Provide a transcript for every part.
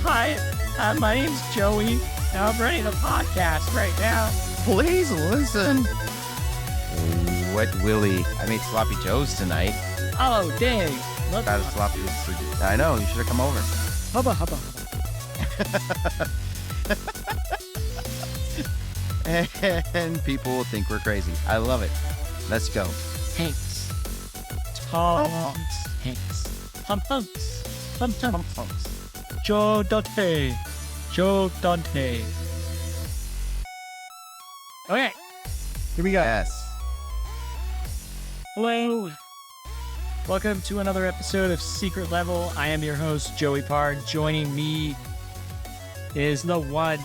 Hi, my name's Joey, and I'm running a podcast right now. Please listen. Wet Willie. I made sloppy joes tonight. Oh, dang. Got a sloppy. I know. You should have come over. Hubba, hubba, hubba. And people will think we're crazy. I love it. Let's go. Hanks. Tom Hanks. Hunks. Hunks. Joe Dante. Joe Dante. Okay. Here we go. Yes. Hello. Welcome to another episode of Secret Level. I am your host, Joey Pard. Joining me is the one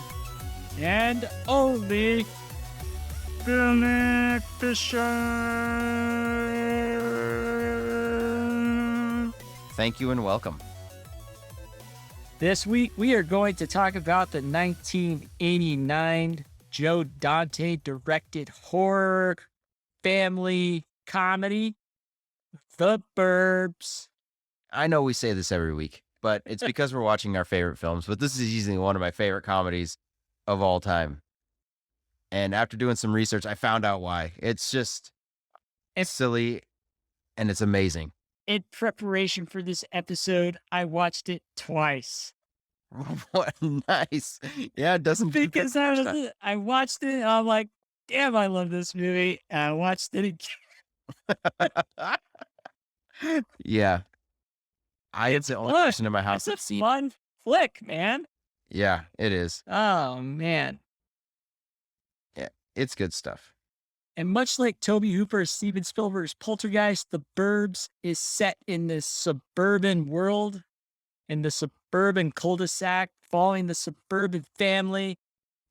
and only Billy Fisher. Thank you and welcome. This week, we are going to talk about the 1989 Joe Dante directed horror family comedy, The Burbs. I know we say this every week, but it's because we're watching our favorite films. But this is easily one of my favorite comedies of all time. And after doing some research, I found out why. It's silly and it's amazing. In preparation for this episode, I watched it twice. What nice. Yeah, it doesn't Because I watched it and I'm like, damn, I love this movie. And I watched it again. Yeah. It's the only person in my house that's It's a seen. fun flick, man. Yeah, it is. Oh, man. Yeah, it's good stuff. And much like Tobe Hooper's Steven Spielberg's Poltergeist, The Burbs is set in this suburban world, in the suburban cul-de-sac, following the suburban family,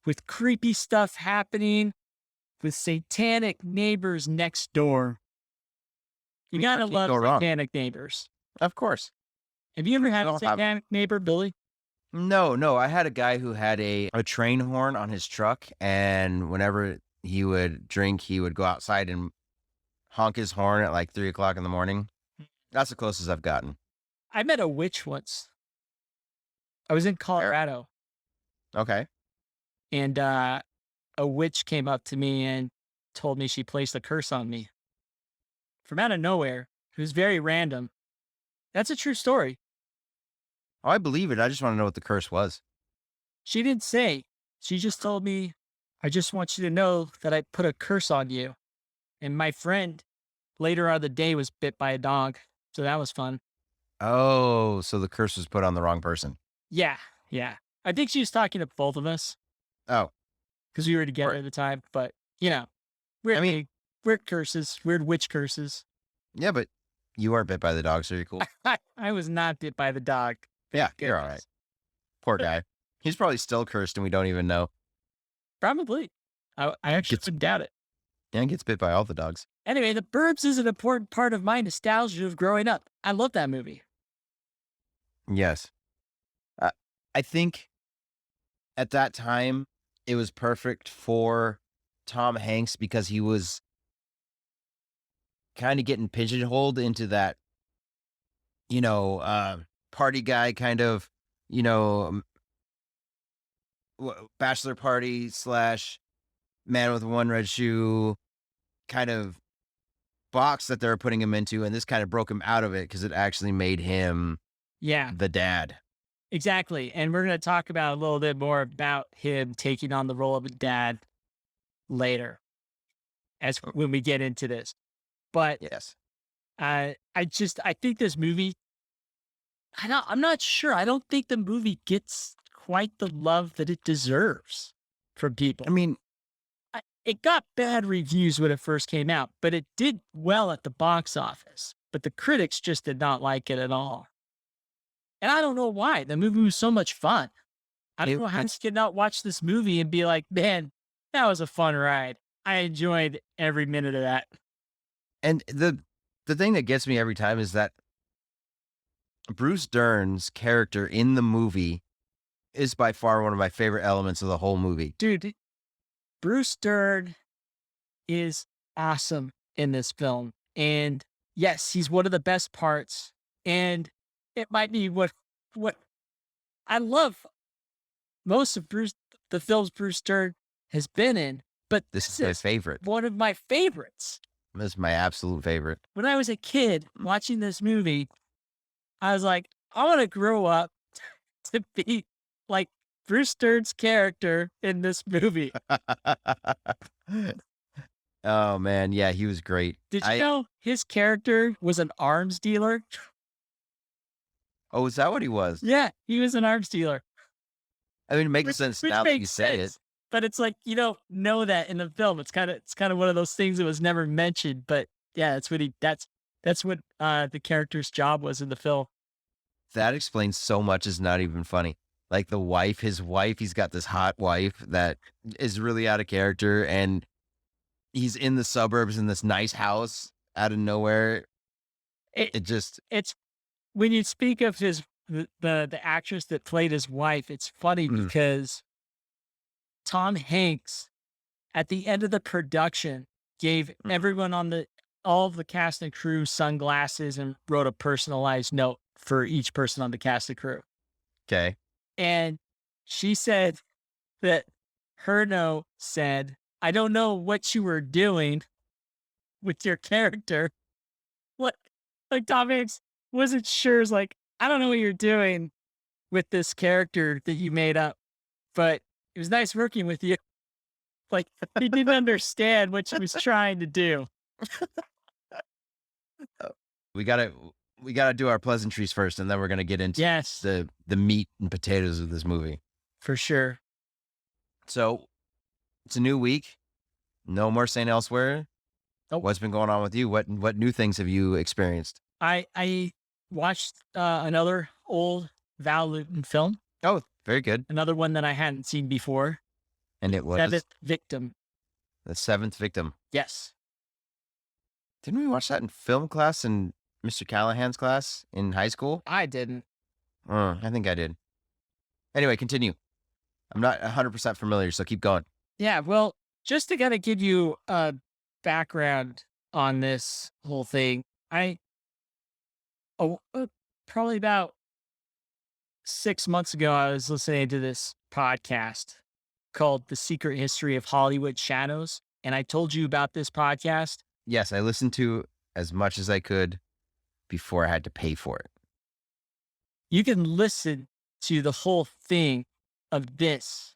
with creepy stuff happening, with satanic neighbors next door. You gotta can't love go wrong. satanic neighbors. Of course. Have you ever had a don't have- satanic neighbor, Billy? No. I had a guy who had a train horn on his truck, and whenever he would drink, he would go outside and honk his horn at like 3 o'clock in the morning. That's the closest I've gotten. I met a witch once. I was in Colorado, Okay. and a witch came up to me and told me she placed a curse on me. From out of nowhere. It was very random. That's a true story. Oh, I believe it. I just want to know what the curse was. She didn't say. She just told me, I just want you to know that I put a curse on you. And my friend later on the day was bit by a dog. So that was fun. Oh, so the curse was put on the wrong person. Yeah. I think she was talking to both of us Oh, because we were together Right. at the time. But, weird curses, weird witch curses. yeah, but you are bit by the dog, so you're cool. I was not bit by the dog. Yeah, you're all right. Poor guy. He's probably still cursed and we don't even know. Probably. I actually Gets- wouldn't doubt it. Yeah, he gets bit by all the dogs. Anyway, The Burbs is an important part of my nostalgia of growing up. I love that movie. Yes. I think at that time, it was perfect for Tom Hanks because he was kind of getting pigeonholed into that, party guy kind of, bachelor party / man with one red shoe kind of box that they're putting him into. And this kind of broke him out of it because it actually made him Yeah, the dad. exactly. And we're going to talk about a little bit more about him taking on the role of a dad later when we get into this. But Yes. I think this movie, I'm not sure. I don't think the movie gets quite the love that it deserves from people. I mean, It got bad reviews when it first came out, but it did well at the box office. But the critics just did not like it at all. And I don't know why. The movie was so much fun. I don't know how you could not watch this movie and be like, man, that was a fun ride. I enjoyed every minute of that. and the thing that gets me every time is that Bruce Dern's character in the movie is by far one of my favorite elements of the whole movie. Dude, Bruce Dern is awesome in this film. And yes, he's one of the best parts. And it might be what I love most of the films Bruce Dern has been in, but This this is my is favorite. one of my favorites. This is my absolute favorite. When I was a kid watching this movie, I was like, I want to grow up to be like Bruce Dern's character in this movie. Oh man, yeah, he was great. Did you know his character was an arms dealer? Oh, is that what he was? Yeah, he was an arms dealer. I mean, it makes sense Which now that you makes say sense. it. But it's like you don't know that in the film. It's kind of one of those things that was never mentioned. But yeah, that's what the character's job was in the film. That explains so much. Is not even funny. Like the wife, his wife, he's got this hot wife that is really out of character, and he's in the suburbs in this nice house out of nowhere. It, It just it's when you speak of the actress that played his wife. It's funny because Tom Hanks at the end of the production gave everyone on all of the cast and crew sunglasses and wrote a personalized note for each person on the cast and crew. okay. And she said that her note said, I don't know what you were doing with your character. What like Tom Hanks wasn't sure. Is like, I don't know what you're doing with this character that you made up, but it was nice working with you. Like he didn't understand what she was trying to do. We gotta we gotta do our pleasantries first, and then we're gonna get into Yes, the meat and potatoes of this movie. for sure. So it's a new week. No more St. Elsewhere. Nope. What's been going on with you? What new things have you experienced? I watched another old Val Lewton film, Oh, very good. another one that I hadn't seen before. And it was Seventh Victim. The Seventh Victim. Yes, Didn't we watch that in film class in Mr. Callahan's class in high school? I didn't. I think I did. Anyway, continue. I'm not 100% familiar, so keep going. Yeah, well, just to kind of give you a background on this whole thing, probably about 6 months ago, I was listening to this podcast called The Secret History of Hollywood Shadows. And I told you about this podcast. Yes, I listened to as much as I could before I had to pay for it. You can listen to the whole thing of this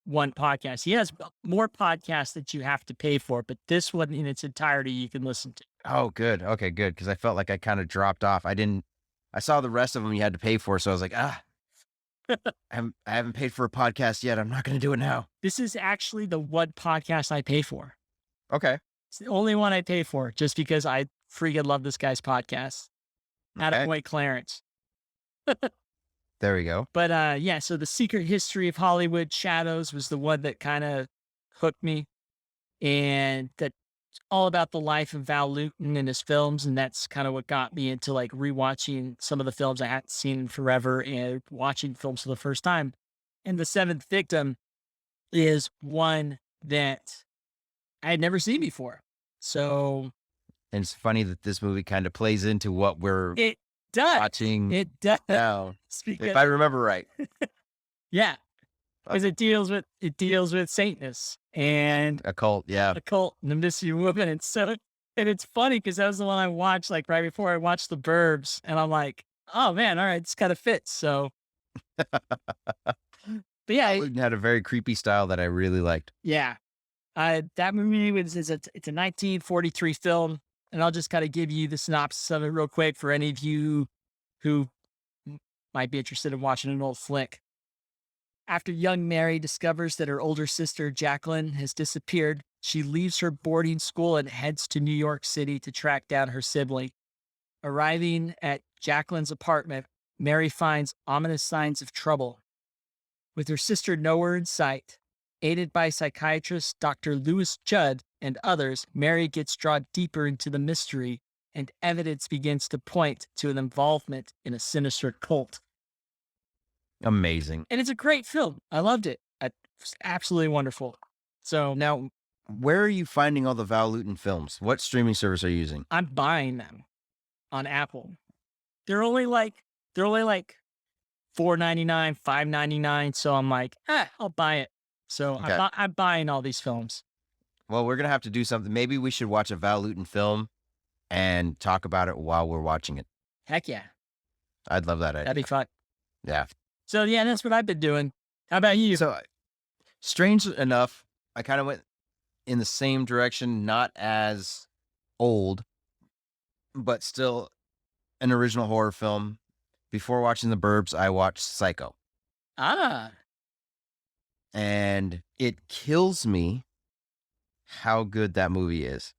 one podcast. He has more podcasts that you have to pay for, but this one in its entirety you can listen to. Oh, good. Okay, good. Because I felt like I kind of dropped off. I saw the rest of them you had to pay for, so I was like, I haven't paid for a podcast yet. I'm not going to do it now. This is actually the one podcast I pay for. Okay. It's the only one I pay for just because I freaking love this guy's podcast. Okay. Attaboy Clarence. There we go. But yeah, so The Secret History of Hollywood Shadows was the one that kind of hooked me. And that's all about the life of Val Lewton and his films. And that's kind of what got me into like rewatching some of the films I hadn't seen in forever and watching films for the first time. And The Seventh Victim is one that I had never seen before. So And it's funny that this movie kind of plays into what we're it does. watching It does. now, Speak if of- I remember right. yeah. Because it deals with Satanists and A cult, yeah. a cult and the missing woman. And it's funny because that was the one I watched like right before I watched the Burbs. And I'm like, oh man, all right, this kind of fits. So but yeah, It had a very creepy style that I really liked. yeah. That movie it's a 1943 film, and I'll just kind of give you the synopsis of it real quick for any of you who might be interested in watching an old flick. After young Mary discovers that her older sister Jacqueline has disappeared, she leaves her boarding school and heads to New York City to track down her sibling. Arriving at Jacqueline's apartment, Mary finds ominous signs of trouble. With her sister nowhere in sight, aided by psychiatrist Dr. Lewis Judd and others, Mary gets drawn deeper into the mystery, and evidence begins to point to an involvement in a sinister cult. Amazing. And it's a great film. I loved it. It's absolutely wonderful. So Now, where are you finding all the Val Lewton films? What streaming service are you using? I'm buying them on Apple. They're only like $4.99, $5.99. So I'm like, I'll buy it. So Okay. I'm buying all these films. Well, we're going to have to do something. Maybe we should watch a Val Lewton film and talk about it while we're watching it. Heck yeah. I'd love that That'd be idea. fun. Yeah. So yeah, that's what I've been doing. How about you? So, strange enough, I kind of went in the same direction, not as old, but still an original horror film. Before watching The Burbs, I watched Psycho. Ah, And it kills me how good that movie is.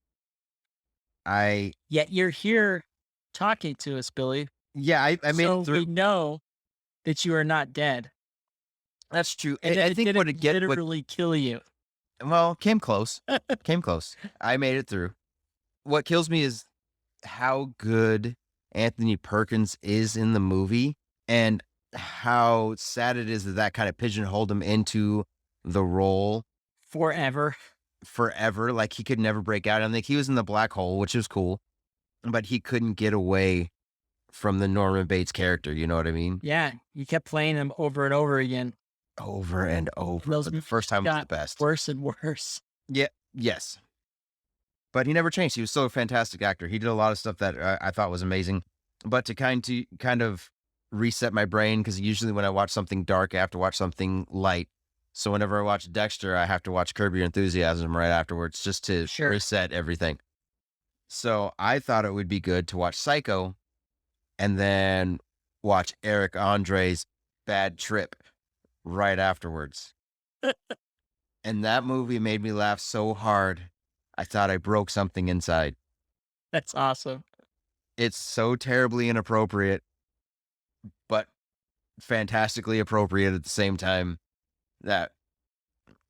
yet you're here talking to us, Billy. I made So it through. we know that you are not dead. That's true. And that I it think what it didn't get what literally kill you. well, came close. Came close. I made it through. What kills me is how good Anthony Perkins is in the movie and how sad it is that that kind of pigeonholed him into the role Forever. forever. Like he could never break out. I think he was in the black hole, which is cool, but he couldn't get away from the Norman Bates character. You know what I mean? Yeah. You kept playing him over and over again. Over and over. Those But the movies first time was the got best. worse and worse. Yeah. Yes. But he never changed. He was still a fantastic actor. He did a lot of stuff that I thought was amazing. But to kind of reset my brain, because usually when I watch something dark, I have to watch something light. So whenever I watch Dexter, I have to watch Curb Your Enthusiasm right afterwards, just to Sure. reset everything. So I thought it would be good to watch Psycho and then watch Eric Andre's Bad Trip right afterwards. And that movie made me laugh so hard, I thought I broke something inside. That's awesome. It's so terribly inappropriate, but fantastically appropriate at the same time that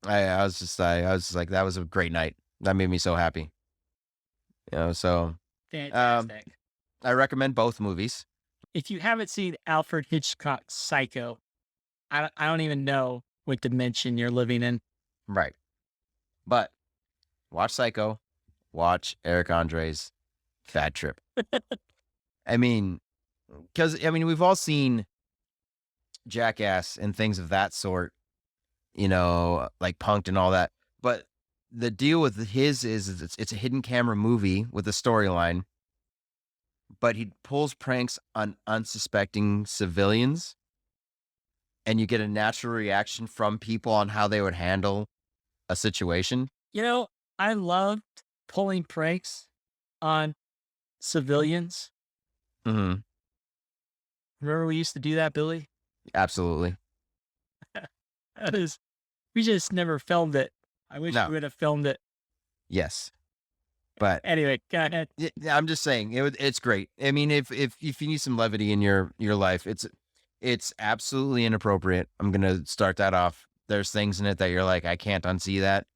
I was just like, that was a great night. That made me so happy. So Fantastic. I recommend both movies. If you haven't seen Alfred Hitchcock's Psycho, I don't even know what dimension you're living in. Right. But watch Psycho, watch Eric Andre's Bad Trip. I mean, we've all seen Jackass and things of that sort, like Punk'd and all that. But the deal with his is it's a hidden camera movie with a storyline, but he pulls pranks on unsuspecting civilians, and you get a natural reaction from people on how they would handle a situation. I loved pulling pranks on civilians. Mm-hmm. Remember we used to do that, Billy? Absolutely. We just never filmed it. I wish No. we would have filmed it. Yes. But Anyway, go ahead. yeah, I'm just saying it's great. I mean, if you need some levity in your life, it's absolutely inappropriate. I'm gonna start that off. There's things in it that you're like, I can't unsee that,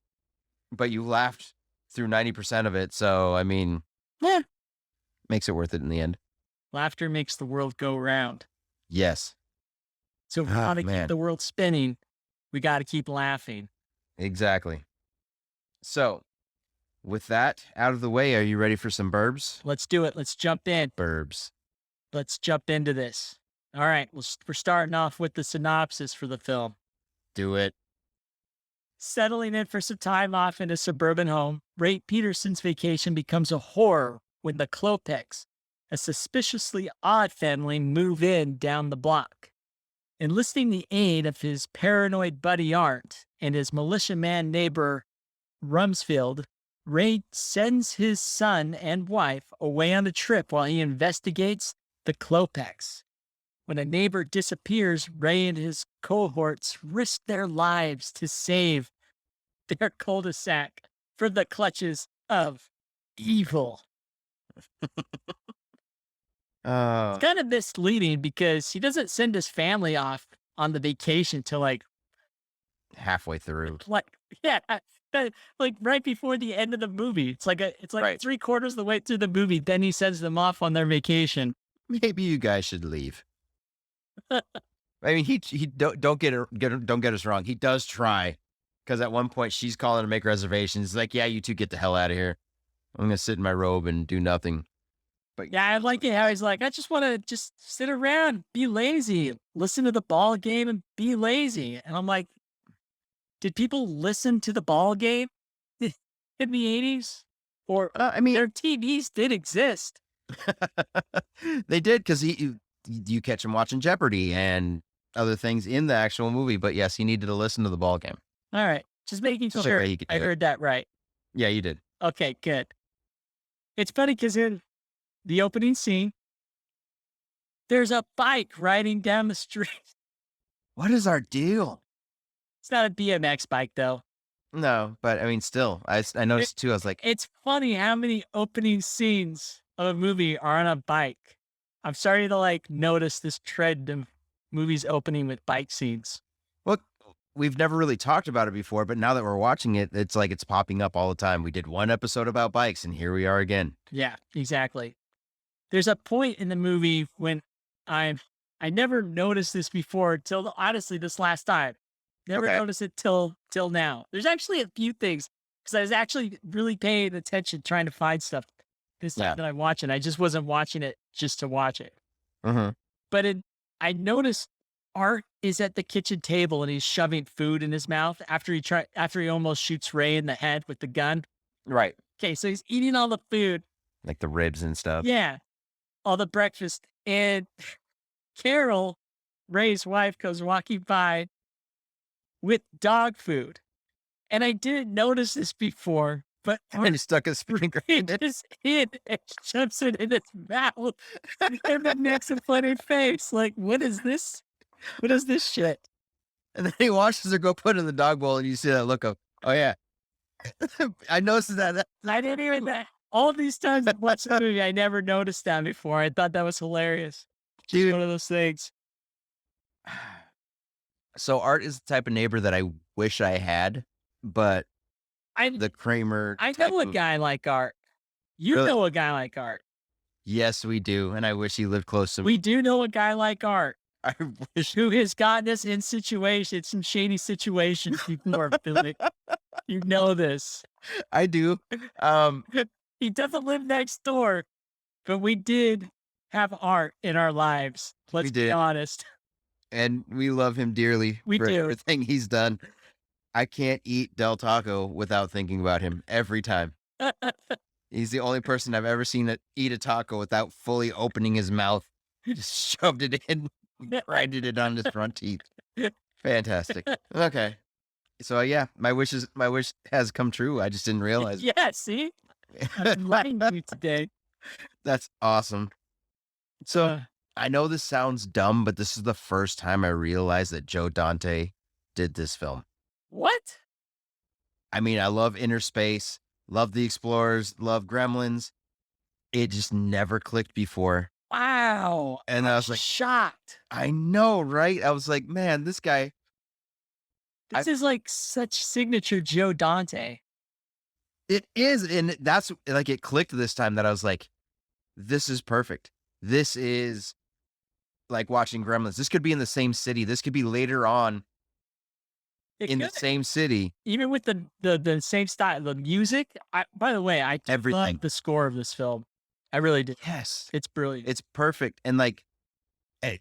but you laughed through 90% of it. So I mean, Yeah. makes it worth it in the end. Laughter makes the world go round. Yes, So if we want to man. keep the world spinning, we got to keep laughing. exactly. So with that out of the way, are you ready for some burbs? Let's do it. Let's jump in. Burbs. Let's jump into this. All right. We're starting off with the synopsis for the film. Do it. Settling in for some time off in a suburban home, Ray Peterson's vacation becomes a horror when the Klopeks, a suspiciously odd family, move in down the block. Enlisting the aid of his paranoid buddy Art and his militia-man neighbor Rumsfeld, Ray sends his son and wife away on a trip while he investigates the Klopeks. When a neighbor disappears, Ray and his cohorts risk their lives to save their cul-de-sac from the clutches of evil. It's kind of misleading because he doesn't send his family off on the vacation till halfway through. Like right before the end of the movie. It's like Right. 3/4 of the way through the movie. Then he sends them off on their vacation. Maybe you guys should leave. I mean, he don't get us wrong. He does try, because at one point she's calling to make reservations. He's like, yeah, you two get the hell out of here. I'm gonna sit in my robe and do nothing. But Yeah, I like it how he's like, I just want to just sit around, be lazy, listen to the ball game and be lazy. And I'm like, did people listen to the ball game in the 80s? Or I mean, their TVs did exist. they did because you catch him watching Jeopardy and other things in the actual movie. But yes, he needed to listen to the ball game. All right. Just making It's the only sure way he could I do it. heard that right. Yeah, you did. Okay, good. It's funny because in the opening scene, there's a bike riding down the street. What is our deal? It's not a BMX bike, though. No, but I mean, still, I It, noticed too. I was like, it's funny how many opening scenes of a movie are on a bike. I'm starting to like notice this trend of movies opening with bike scenes. well, we've never really talked about it before, but now that we're watching it, it's like it's popping up all the time. We did one episode about bikes, and here we are again. Yeah, exactly. There's a point in the movie when I'm I never noticed this before till honestly this last time. Never Okay. noticed it till now. There's actually a few things because I was actually really paying attention trying to find stuff this time Yeah. that I'm watching. I just wasn't watching it just to watch it. Mm-hmm. But I noticed Art is at the kitchen table and he's shoving food in his mouth after he almost shoots Ray in the head with the gun. Right. Okay, so he's eating all the food. Like the ribs and stuff. Yeah, all the breakfast. And Carol, Ray's wife, goes walking by with dog food. And I didn't notice this before, but And he stuck his finger he in it. just hid and shoves it in its mouth and then makes a funny face. Like, what is this? What is this shit? And then he watches her go put it in the dog bowl, and you see that look of, oh yeah. I noticed that. I didn't even, all these times I've watched the movie, I never noticed that before. I thought that was hilarious. Just Dude. one of those things. So Art is the type of neighbor that I wish I had, but I the Kramer I type know a of, guy like Art. You Really? know a guy like Art. yes, we do. And I wish he lived close to me. We do know a guy like Art I wish. who has gotten us in situations, some shady situations before, Billy. You know this. I do. He doesn't live next door, but we did have Art in our lives. Let's be did. honest. And we love him dearly We for do. everything he's done. I can't eat Del Taco without thinking about him every time. He's the only person I've ever seen eat a taco without fully opening his mouth. Just shoved it in, grinded it on his front teeth. Fantastic. Okay. So yeah, my wish has come true. I just didn't realize. Yeah, see? I'm lying to you today. That's awesome. So Uh, I know this sounds dumb, but this is the first time I realized that Joe Dante did this film. what? I mean, I love Inner Space, love The Explorers, love Gremlins. It just never clicked before. Wow. And I'm I was like, shocked. I know, right? I was like, man, this guy, This is like such signature Joe Dante. it is. And that's like, it clicked this time that I was like, this is perfect. This is like watching Gremlins. This could be in the same city. This could be later on It in the could. same city. Even with the same style, the music. By the way, I Everything. love the score of this film. I really do. Yes. It's brilliant. It's perfect. And like,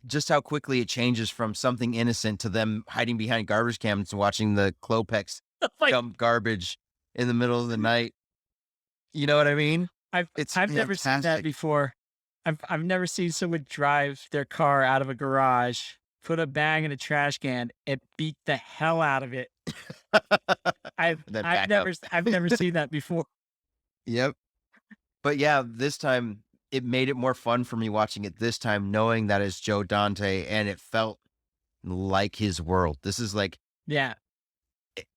just how quickly it changes from something innocent to them hiding behind garbage cans and watching the Clopex Like, dump garbage in the middle of the night. You know what I mean? I've never seen that fantastic. before. I've never seen someone drive their car out of a garage, put a bag in a trash can, and beat the hell out of it. Then back up. I've never seen that before. Yep. But yeah, this time it made it more fun for me watching it this time, knowing that it's Joe Dante and it felt like his world. This is like, Yeah.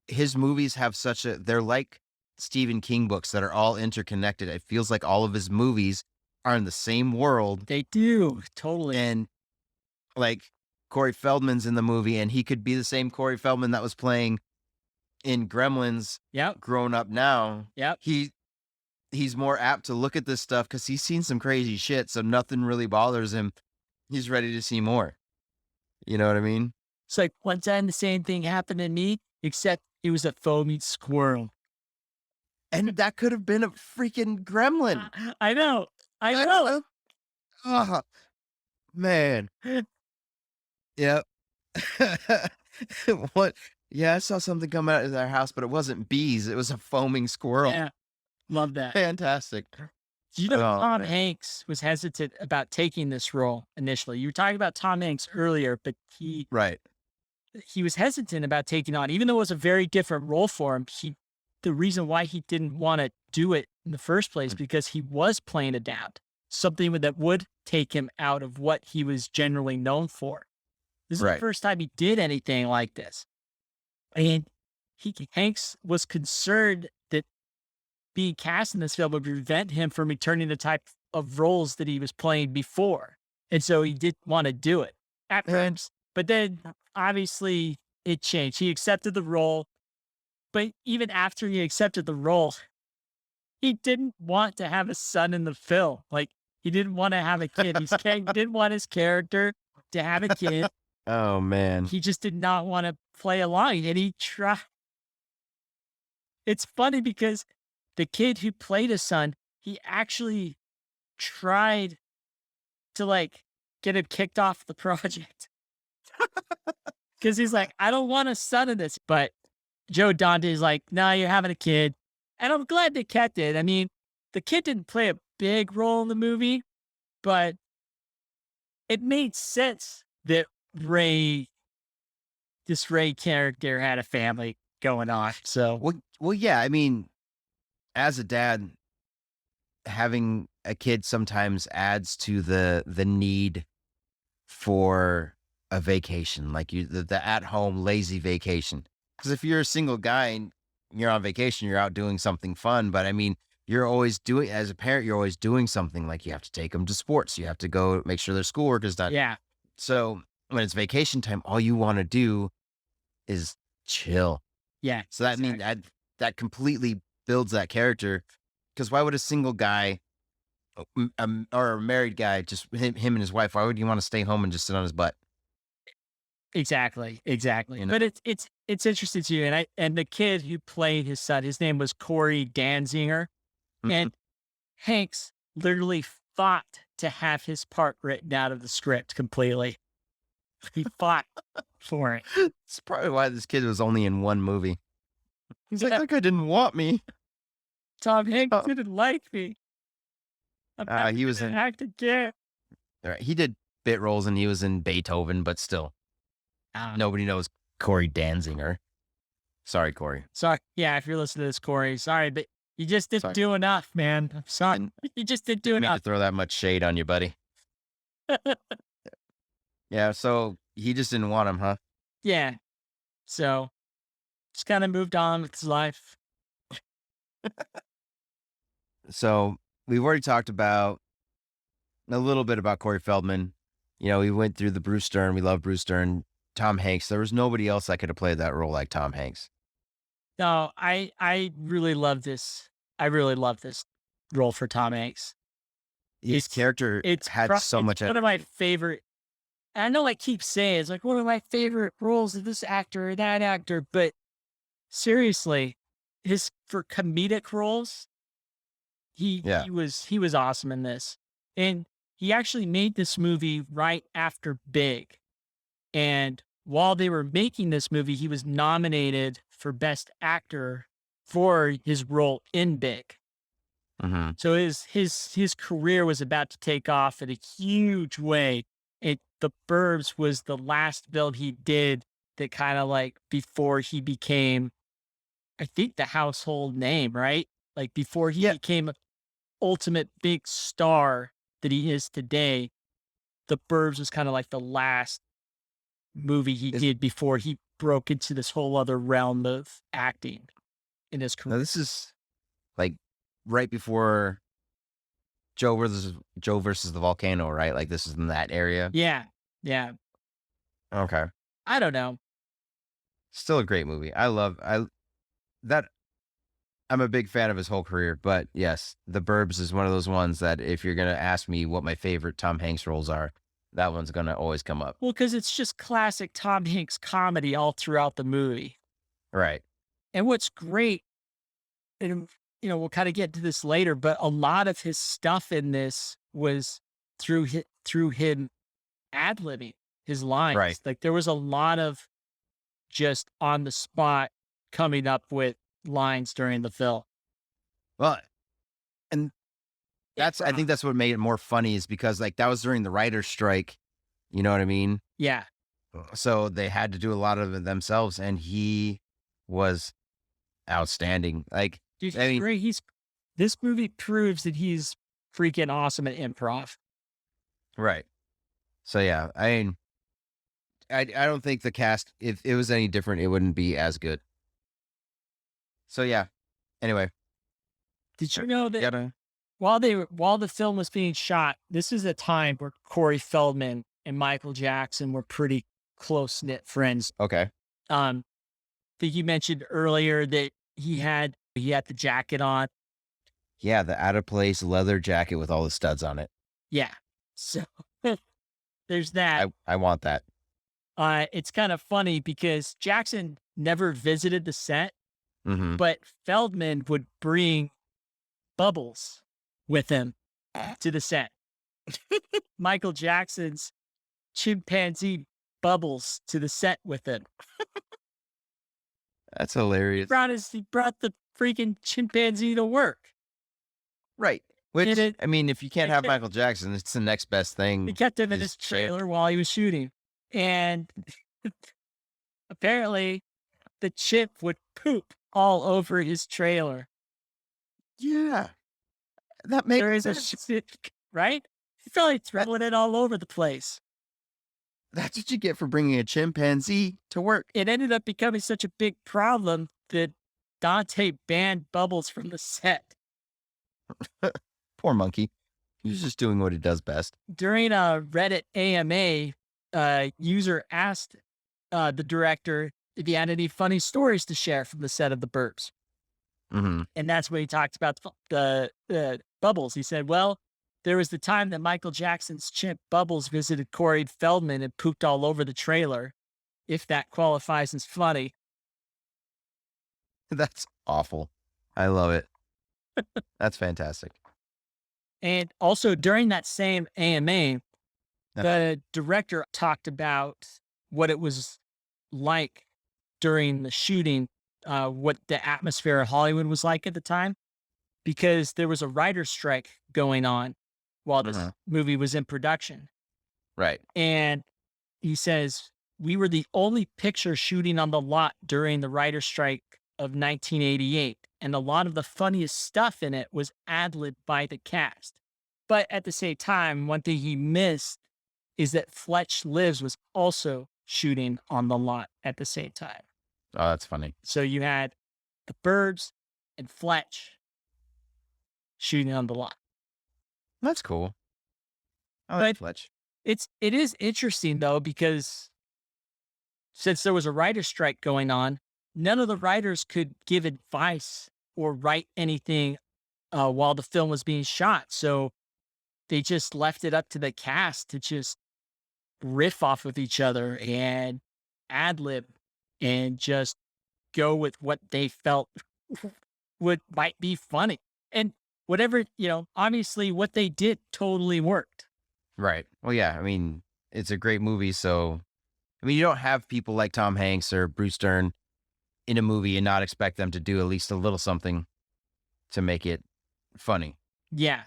his movies have they're like Stephen King books that are all interconnected. It feels like all of his movies are in the same world. They do. Totally. And like Corey Feldman's in the movie, and he could be the same Corey Feldman that was playing in Gremlins Yep. grown up now. Yep. He's more apt to look at this stuff because he's seen some crazy shit, so nothing really bothers him. He's ready to see more. You know what I mean? It's like one time the same thing happened to me, except it was a foamy squirrel. And that could have been a freaking gremlin. I know. I know Oh, man. it. Yep. What? Yeah, I saw something come out of their house, but it wasn't bees. It was a foaming squirrel. Yeah, love that. Fantastic. You know, Oh, Tom man. Hanks was hesitant about taking this role initially. You were talking about Tom Hanks earlier, but Right. he was hesitant about taking on, even though it was a very different role for him. The reason why he didn't want to do it in the first place Mm. because he was playing a dad, something that would take him out of what he was generally known for. This is the Right. first time he did anything like this, and Hanks was concerned that being cast in this film would prevent him from returning the type of roles that he was playing before. And so he didn't want to do it at And first. But then obviously it changed. He accepted the role. But even after he accepted the role, he didn't want to have a son in the film. Like he didn't want to have a kid. He didn't want his character to have a kid. oh, man. He just did not want to play along. And he tried. It's funny because the kid who played his son, he actually tried to like get him kicked off the project because he's like, I don't want a son in this. But Joe Dante's like, no, you're having a kid. And I'm glad they kept it. I mean, the kid didn't play a big role in the movie, but it made sense that Ray, this Ray character had a family going on. So, Well, yeah. I mean, as a dad, having a kid sometimes adds to the need for a vacation, like the at home lazy vacation. Because if you're a single guy and you're on vacation, you're out doing something fun. But I mean, you're always doing as a parent, you're always doing something like you have to take them to sports. You have to go make sure their schoolwork is done. yeah, So when it's vacation time, all you want to do is chill. yeah, So that means that completely builds that character. Because why would a single guy or a married guy, just him and his wife, why would you want to stay home and just sit on his butt? exactly, exactly. You know? But it's interesting too. And the kid who played his son, his name was Corey Danziger, Mhm. and Hanks literally fought to have his part written out of the script completely. He fought for it. It's probably why this kid was only in one movie. He's like, Yeah, that guy didn't want me. Tom Hanks Oh, didn't like me. I'm never he was gonna in. act again. All right, he did bit roles and he was in Beethoven, but still, Ah, nobody knows Corey Danziger. Sorry, Corey. sorry. Yeah, if you're listening to this, Corey, sorry, but you just didn't Sorry. do enough, man. I'm sorry. Didn't You just didn't do mean to enough. throw that much shade on you, buddy. Yeah, so he just didn't want him, huh? Yeah. So just kind of moved on with his life. So we've already talked about a little bit about Corey Feldman. You know, we went through the Bruce Stern. We love Bruce Stern. Tom Hanks. There was nobody else that could have played that role like Tom Hanks. No, I really love this. I really love this role for Tom Hanks. His It's character had so it's much. one of my favorite. I know I keep saying it's like one of my favorite roles of this actor or that actor, but seriously, his for comedic roles, Yeah. he was awesome in this. And he actually made this movie right after Big. And while they were making this movie, he was nominated for Best Actor for his role in Big. Hmm. So his career was about to take off in a huge way. The Burbs was the last film he did that kind of like before he became, I think, the household name, right? Like before he Yeah. became an ultimate big star that he is today. The Burbs was kind of like the last movie he Is, did before he broke into this whole other realm of acting in his now career. this is like right before Joe versus the volcano, right? Like this is in that area. Yeah, yeah. Okay. I don't know. Still a great movie. I that I'm a big fan of his whole career, but yes, The Burbs is one of those ones that if you're gonna ask me what my favorite Tom Hanks roles are, that one's gonna always come up. Well, because it's just classic Tom Hanks comedy all throughout the movie. Right. And what's great, and we'll kind of get to this later, but a lot of his stuff in this was through him ad-libbing his Right. lines. Like there was a lot of just on the spot coming up with lines during the film. Well, and I think Improv. that's what made it more funny is because like that was during the writer's strike. You know what I mean? Yeah. So they had to do a lot of it themselves, and he was outstanding. Like, Dude, I he's mean, great. This movie proves that he's freaking awesome at improv. right. So yeah, I mean, I don't think the cast, if it was any different, it wouldn't be as good. So yeah. Anyway, Did you know that gotta while the film was being shot, this is a time where Corey Feldman and Michael Jackson were pretty close knit friends. okay. I think you mentioned earlier that he had the jacket on. Yeah, the out of place leather jacket with all the studs on it. Yeah. So there's that. I want that. It's kind of funny because Jackson never visited the set, Mm-hmm. but Feldman would bring Bubbles with him to the set. Michael Jackson's chimpanzee Bubbles to the set with him. That's hilarious. He brought the freaking chimpanzee to work. Right. Which Did it, I mean, if you can't they have kept, Michael Jackson, it's the next best they thing. kept him in Is his trailer while he was shooting. And apparently the chimp would poop all over his trailer. yeah, that There makes is a sense. right? He's probably throwing it all over the place. That's what you get for bringing a chimpanzee to work. It ended up becoming such a big problem that Dante banned Bubbles from the set. Poor monkey. He's just doing what he does best. During a Reddit AMA, a user asked the director if he had any funny stories to share from the set of The Burbs. Mm-hmm. And that's when he talked about the Bubbles. He said, well, there was the time that Michael Jackson's chimp Bubbles visited Corey Feldman and pooped all over the trailer, if that qualifies as funny. That's awful. I love it. That's fantastic. And also during that same AMA, Yeah. the director talked about what it was like during the shooting, what the atmosphere of Hollywood was like at the time, because there was a writer's strike going on while this Mhm. movie was in production. Right. And he says, we were the only picture shooting on the lot during the writer's strike of 1988. And a lot of the funniest stuff in it was ad-libbed by the cast. But at the same time, one thing he missed is that Fletch Lives was also shooting on the lot at the same time. Oh, that's funny. So you had the Burbs and Fletch shooting on the lot. That's cool. I like But Fletch. it is interesting though, because since there was a writer's strike going on, none of the writers could give advice or write anything while the film was being shot. So they just left it up to the cast to just riff off of each other and ad lib and just go with what they felt might be funny. And whatever, obviously what they did totally worked. Right. Well, yeah. I mean, it's a great movie. So, I mean, you don't have people like Tom Hanks or Bruce Dern in a movie and not expect them to do at least a little something to make it funny. Yeah.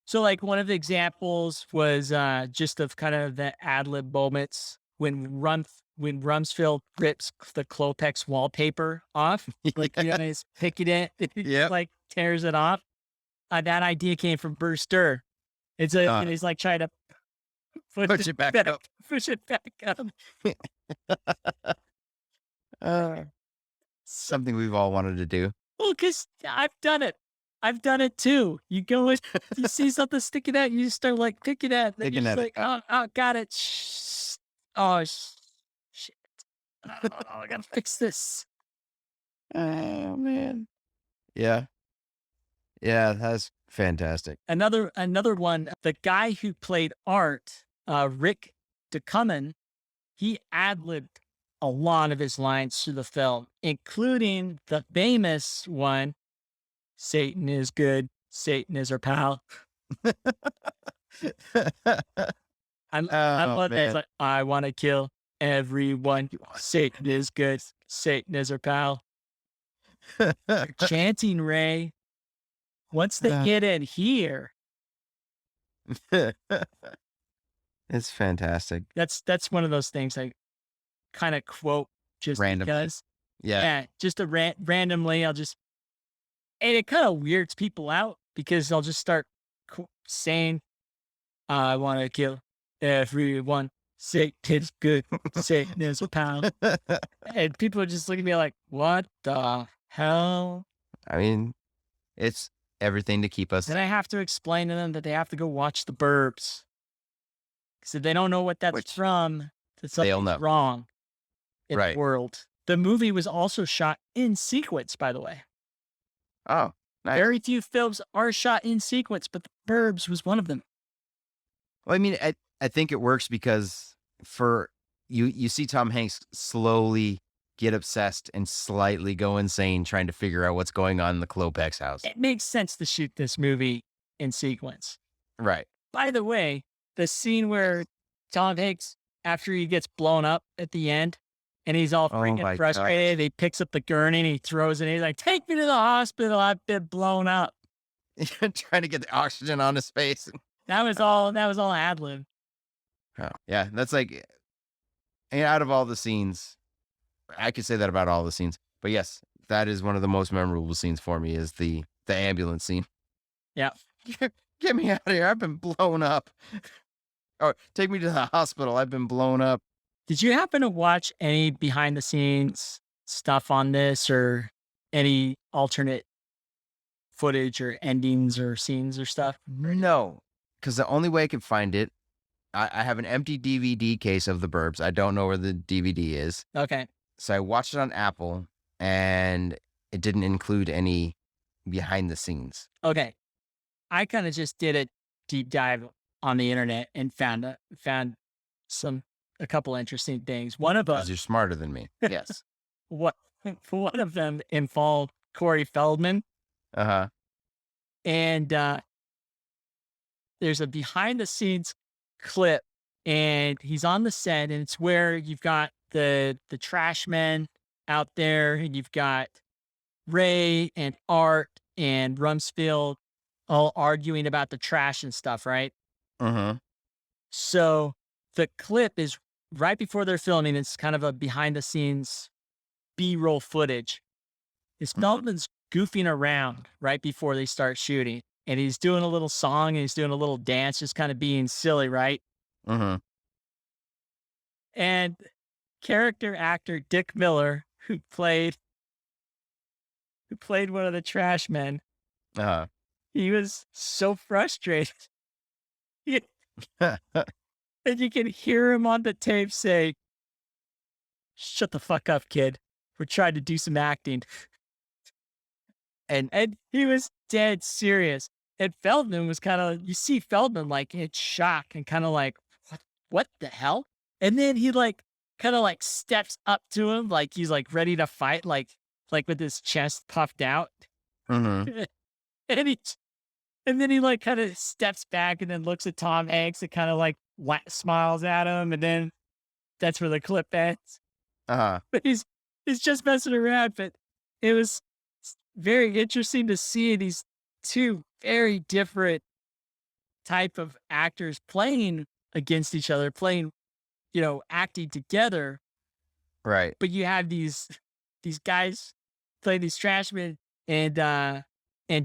So like one of the examples was just of kind of the ad lib moments when Rumsfeld rips the Clopex wallpaper off, like he's picking it, he Yep. like tears it off. That idea came from Bruce Dern. And he's like trying to Push it back up. push it back up. Something we've all wanted to do. Well, because I've done it. I've done it too. You go and you see something sticking out, you just start like picking at it. Then you're Picking just at like, it. oh, got it. Oh, shit. Oh, I gotta fix this. Oh, man. Yeah. Yeah. That's fantastic. Another one, the guy who played Art, Rick DeCummin, he ad-libbed a lot of his lines through the film, including the famous one Satan is good. Satan is our pal. I Oh love that. It's man. like, I want to kill everyone. Satan is good. Satan is our pal. They're chanting, Ray. Once they get in here, It's fantastic. that's one of those things I kind of quote just Randomly. because. Yeah. Yeah, just a randomly, I'll just, and it kind of weirds people out because I'll just start saying, I want to kill everyone. Satan is good. Satan is a pal. And people are just looking at me like, what the hell? I mean, it's everything to keep us. Then I have to explain to them that they have to go watch the Burbs. Because if they don't know what that's Which from, then they'll something's know. wrong in Right. the world. The movie was also shot in sequence, by the way. Oh, nice. Very few films are shot in sequence, but the Burbs was one of them. Well, I mean, I think it works because for you see Tom Hanks slowly get obsessed and slightly go insane trying to figure out what's going on in the Klopex house. It makes sense to shoot this movie in sequence. Right. By the way, the scene where Tom Hanks, after he gets blown up at the end, and he's all Oh my freaking frustrated, he picks up the gurney and he throws it. And he's like, "Take me to the hospital. I've been blown up." Trying to get the oxygen on his face. That was all. That was all ad lib. Oh, yeah, that's like, and out of all the scenes, I could say that about all the scenes. But yes, that is one of the most memorable scenes for me is the ambulance scene. Yeah. Get me out of here. I've been blown up. Or take me to the hospital. I've been blown up. Did you happen to watch any behind the scenes stuff on this, or any alternate footage or endings or scenes or stuff? No, because the only way I could find it, I have an empty DVD case of the Burbs. I don't know where the DVD is. Okay. So I watched it on Apple, and it didn't include any behind the scenes. Okay. I kind of just did a deep dive on the internet and found a couple interesting things. One of Because them, you're smarter than me. Yes. one of them involved Corey Feldman, Uh-huh. and there's a behind the scenes clip, and he's on the set, and it's where you've got the trash men out there, and you've got Ray and Art and Rumsfeld all arguing about the trash and stuff, right? Uh-huh. So the clip is right before they're filming. It's kind of a behind the scenes B-roll footage. Is Feldman's goofing around right before they start shooting. And he's doing a little song and he's doing a little dance, just kind of being silly, right? Uh-huh. And character actor Dick Miller, who played one of the trash men, Uh-huh. he was so frustrated. And you can hear him on the tape say, "Shut the fuck up, kid. We're trying to do some acting." And he was dead serious. And Feldman was kind of, you see Feldman like in shock and kind of like, what the hell? And then he like kind of like steps up to him like he's like ready to fight, like with his chest puffed out. Uh-huh. And then he like kind of steps back and then looks at Tom Hanks and kind of like smiles at him. And then that's where the clip ends. Uh-huh. But he's just messing around. But it was very interesting to see these two very different type of actors playing against each other, playing, acting together. Right. But you have these guys playing these trashmen, and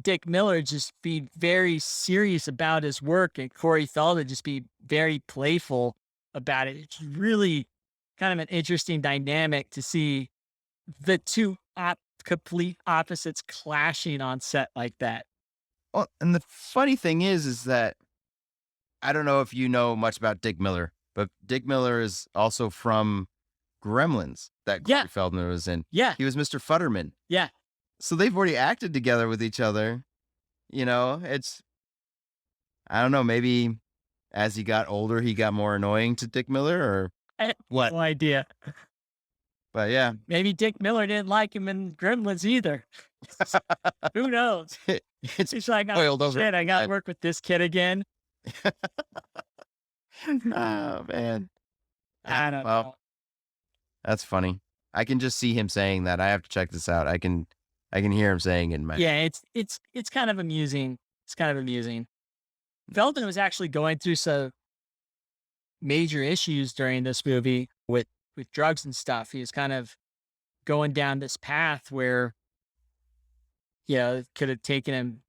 Dick Miller just be very serious about his work, and Corey Feldman just be very playful about it. It's really kind of an interesting dynamic to see the two complete opposites clashing on set like that. Well, and the funny thing is that I don't know if you know much about Dick Miller, but Dick Miller is also from Gremlins that Corey Yeah. Feldman was in. Yeah, He was Mr. Futterman. yeah. So they've already acted together with each other. It's, I don't know, maybe as he got older, he got more annoying to Dick Miller or I have what? no idea. But yeah, Maybe Dick Miller didn't like him in Gremlins either. Who knows? it's He's like, oh, boiled over. shit, I got to work with this kid again. Oh man. Yeah. I don't Well, know. that's funny. I can just see him saying that. I have to check this out. I can hear him saying it in my head. Yeah, it's kind of amusing. It's kind of amusing. Feldman was actually going through some major issues during this movie with drugs and stuff. He was kind of going down this path where, it could have taken him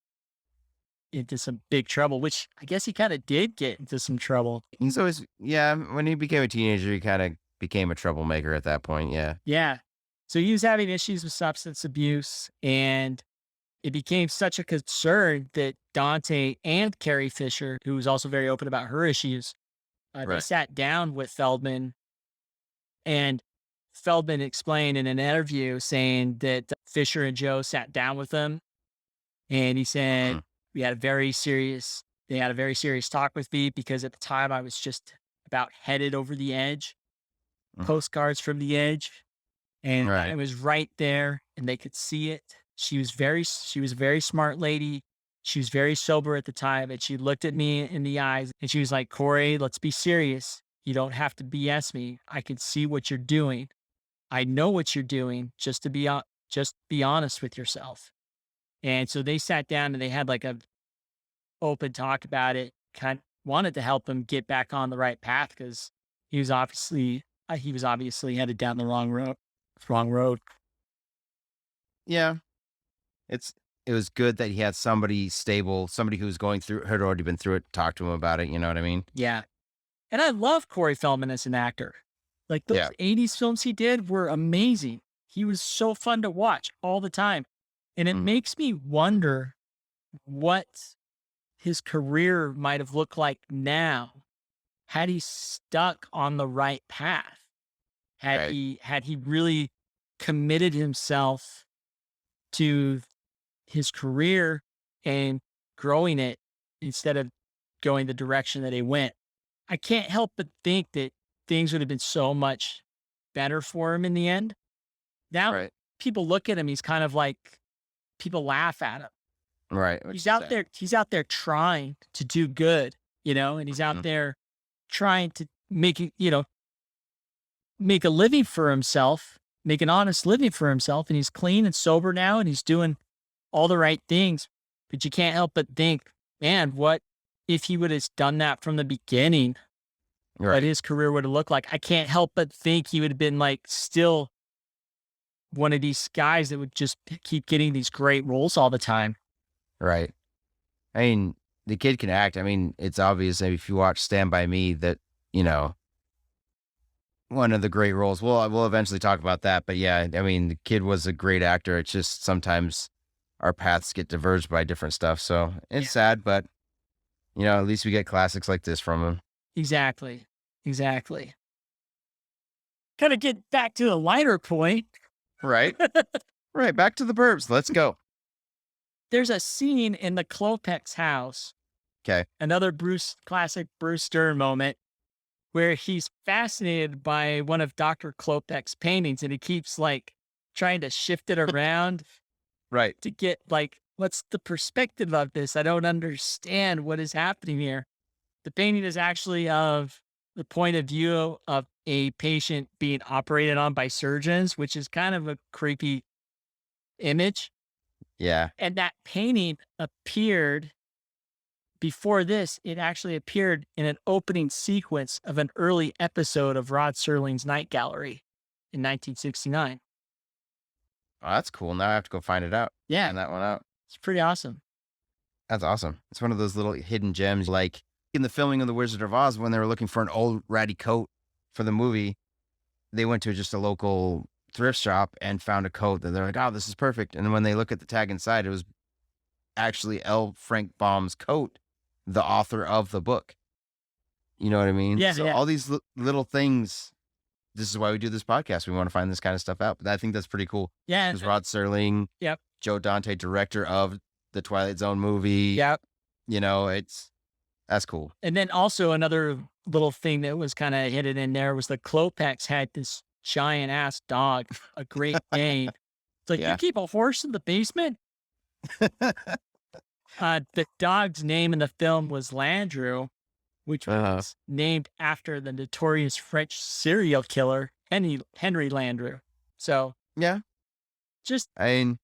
into some big trouble, which I guess he kind of did get into some trouble. He's always, yeah, when he became a teenager, he kind of became a troublemaker at that point. Yeah. Yeah. So he was having issues with substance abuse, and it became such a concern that Dante and Carrie Fisher, who was also very open about her issues, they Right. sat down with Feldman, and Feldman explained in an interview saying that Fisher and Joe sat down with him, and he said, Mhm. they had a very serious talk with me because at the time I was just about headed over the edge, Mhm. postcards from the edge. And I Right. was right there and they could see it. She was a very smart lady. She was very sober at the time. And she looked at me in the eyes and she was like, Corey, let's be serious. You don't have to BS me. I can see what you're doing. I know what you're doing. Just be honest with yourself. And so they sat down and they had like a open talk about it. Kind of wanted to help him get back on the right path because he was obviously headed down the wrong road. Yeah. It's, it was good that he had somebody stable, somebody who was going through, had already been through it, talk to him about it. You know what I mean? Yeah. And I love Corey Feldman as an actor. Like those Yeah. 80s films he did were amazing. He was so fun to watch all the time. And it Mhm. makes me wonder what his career might have looked like now had he stuck on the right path. Right. Had he really committed himself to his career and growing it instead of going the direction that he went. I can't help but think that things would have been so much better for him in the end. Now Right. people look at him, he's kind of like people laugh at him. Right. Which He's is out sad. there, he's out there trying to do good, and he's out Mhm. there trying to make a living for himself, make an honest living for himself. And he's clean and sober now and he's doing all the right things. But you can't help but think, man, what if he would have done that from the beginning? What Right. his career would have looked like. I can't help but think he would have been like still one of these guys that would just keep getting these great roles all the time. Right. I mean, the kid can act. I mean, it's obvious if you watch Stand By Me that, you know, one of the great roles. We'll eventually talk about that. But yeah, I mean, the kid was a great actor. It's just sometimes our paths get diverged by different stuff. So Yeah, it's sad, but at least we get classics like this from him. exactly. Exactly. Kind of get back to the lighter point. Right. Right. Back to the Burbs. Let's go. There's a scene in the Klopek's house, Okay. another classic Bruce Stern moment, where he's fascinated by one of Dr. Klopek's paintings and he keeps like trying to shift it around Right. to get like, what's the perspective of this? I don't understand what is happening here. The painting is actually of the point of view of a patient being operated on by surgeons, which is kind of a creepy image. Yeah. And that painting appeared before this, it actually appeared in an opening sequence of an early episode of Rod Serling's Night Gallery in 1969. Oh, that's cool. Now I have to go find it out. Yeah, Find that one out. it's pretty awesome. That's awesome. It's one of those little hidden gems. Like in the filming of The Wizard of Oz, when they were looking for an old ratty coat for the movie, they went to just a local thrift shop and found a coat that they're like, oh, this is perfect. And when they look at the tag inside, it was actually L. Frank Baum's coat, the author of the book. You know what I mean? Yeah, So yeah, all these little things, this is why we do this podcast. We want to find this kind of stuff out. But I think that's pretty cool. yeah, Because Rod Serling, yep, Joe Dante, director of the Twilight Zone movie, yep. that's cool. And then also another little thing that was kind of hidden in there was the Klopeks had this giant ass dog, a Great Dane. It's like, you Yeah. keep a horse in the basement? The dog's name in the film was Landrew, which Uh-huh. was named after the notorious French serial killer, Henry Landrew. So Yeah. just I mean,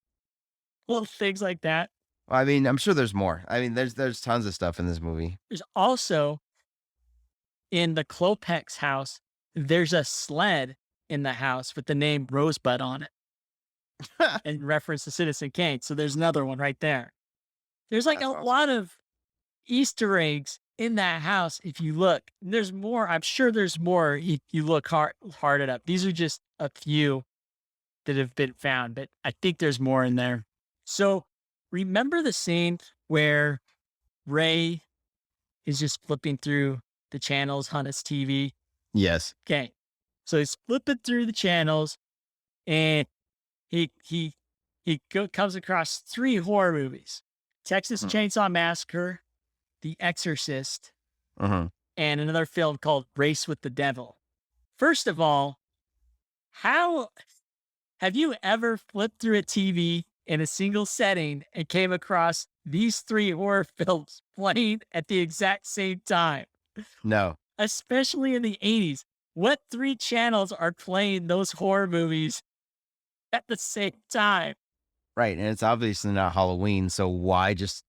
little things like that. I'm sure there's more. I mean, there's tons of stuff in this movie. There's also in the Klopek's house, there's a sled in the house with the name Rosebud on it in reference to Citizen Kane. So there's another one right there. There's like a That's awesome. lot of Easter eggs in that house if you look. There's more. I'm sure there's more if you look hard it up. These are just a few that have been found, but I think there's more in there. So remember the scene where Ray is just flipping through the channels on his TV? Yes. Okay. So he's flipping through the channels and he comes across 3 horror movies: Texas Mm. Chainsaw Massacre, The Exorcist, Uh-huh. and another film called Race with the Devil. First of all, how have you ever flipped through a TV in a single setting and came across these 3 horror films playing at the exact same time? No. Especially in the 80s. What 3 channels are playing those horror movies at the same time? Right. And it's obviously not Halloween. So why just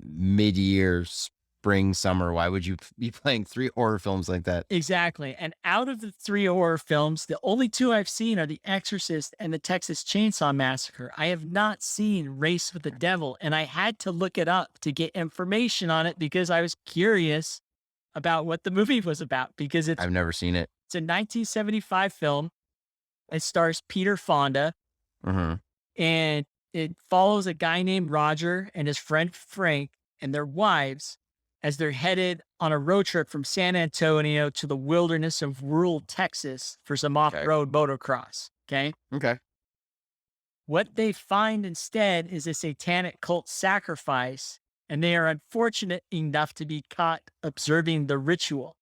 mid-year, spring, summer? Why would you be playing 3 horror films like that? Exactly. And out of the 3 horror films, the only 2 I've seen are The Exorcist and the Texas Chainsaw Massacre. I have not seen Race with the Devil, and I had to look it up to get information on it because I was curious about what the movie was about, because I've never seen it. it's a 1975 film. It stars Peter Fonda, Uh-huh. and it follows a guy named Roger and his friend Frank and their wives as they're headed on a road trip from San Antonio to the wilderness of rural Texas for some off-road motocross. Okay. Okay. What they find instead is a satanic cult sacrifice, and they are unfortunate enough to be caught observing the ritual.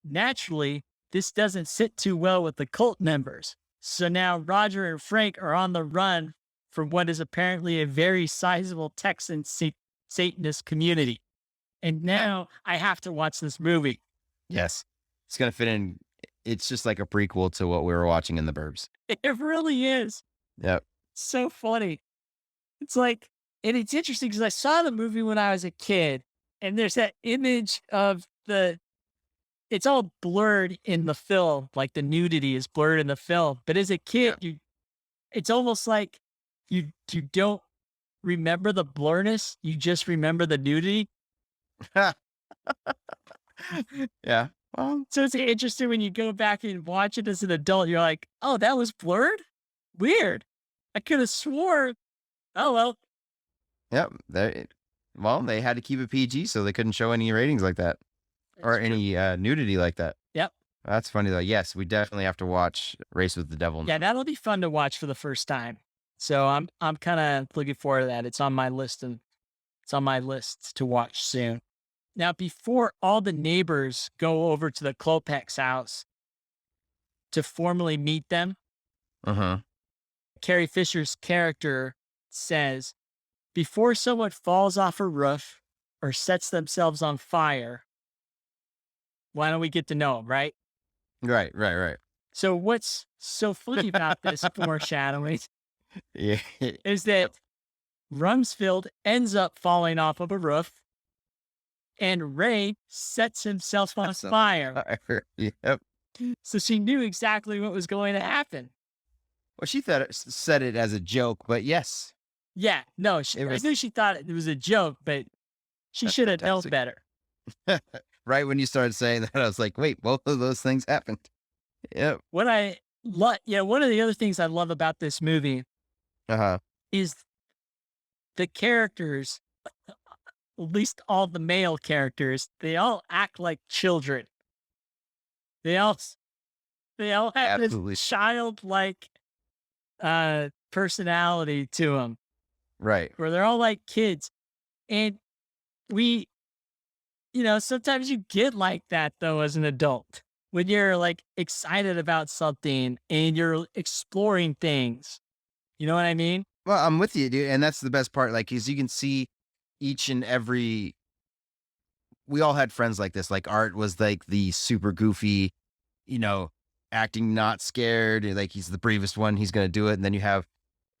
Naturally, this doesn't sit too well with the cult members. So now Roger and Frank are on the run from what is apparently a very sizable Texan Satanist community. And now I have to watch this movie. Yes. It's going to fit in. It's just like a prequel to what we were watching in the Burbs. It really is. Yep. So funny. It's like, and it's interesting because I saw the movie when I was a kid, and there's that image of it's all blurred in the film, like the nudity is blurred in the film. But as a kid, it's almost like you don't remember the blurriness, you just remember the nudity. Yeah. Well, So it's interesting when you go back and watch it as an adult, you're like, oh, that was blurred? Weird. I could have swore. Oh, well. yep. They had to keep it PG, so they couldn't show any ratings like that or That's true. any nudity like that. Yep. That's funny though. Yes, we definitely have to watch Race with the Devil. Yeah, that'll be fun to watch for the first time. So I'm kind of looking forward to that. It's on my list, and it's on my list to watch soon. Now, before all the neighbors go over to the Klopek's house to formally meet them, Uh-huh. Carrie Fisher's character says, before someone falls off a roof or sets themselves on fire, why don't we get to know them, right? Right. So what's so funny about this foreshadowing Yeah. is that Rumsfeld ends up falling off of a roof and Ray sets himself on So- fire. Yep. So she knew exactly what was going to happen. Well, she said it as a joke, but yes. Yeah, no, It was- I knew she thought it was a joke, but she That's should have known fantastic. better. Right when you started saying that, I was like, wait, both of those things happened. Yep. What I love, one of the other things I love about this movie Uh-huh. is the characters, at least all the male characters, they all act like children. They all have Absolutely. this childlike personality to them, Right. where they're all like kids. And we, sometimes you get like that though as an adult, when you're like excited about something and you're exploring things. You know what I mean? Well, I'm with you, dude, and that's the best part. Like, is you can see each and every. We all had friends like this. Like Art was like the super goofy, you know, acting not scared. Like he's the bravest one. He's gonna do it. And then you have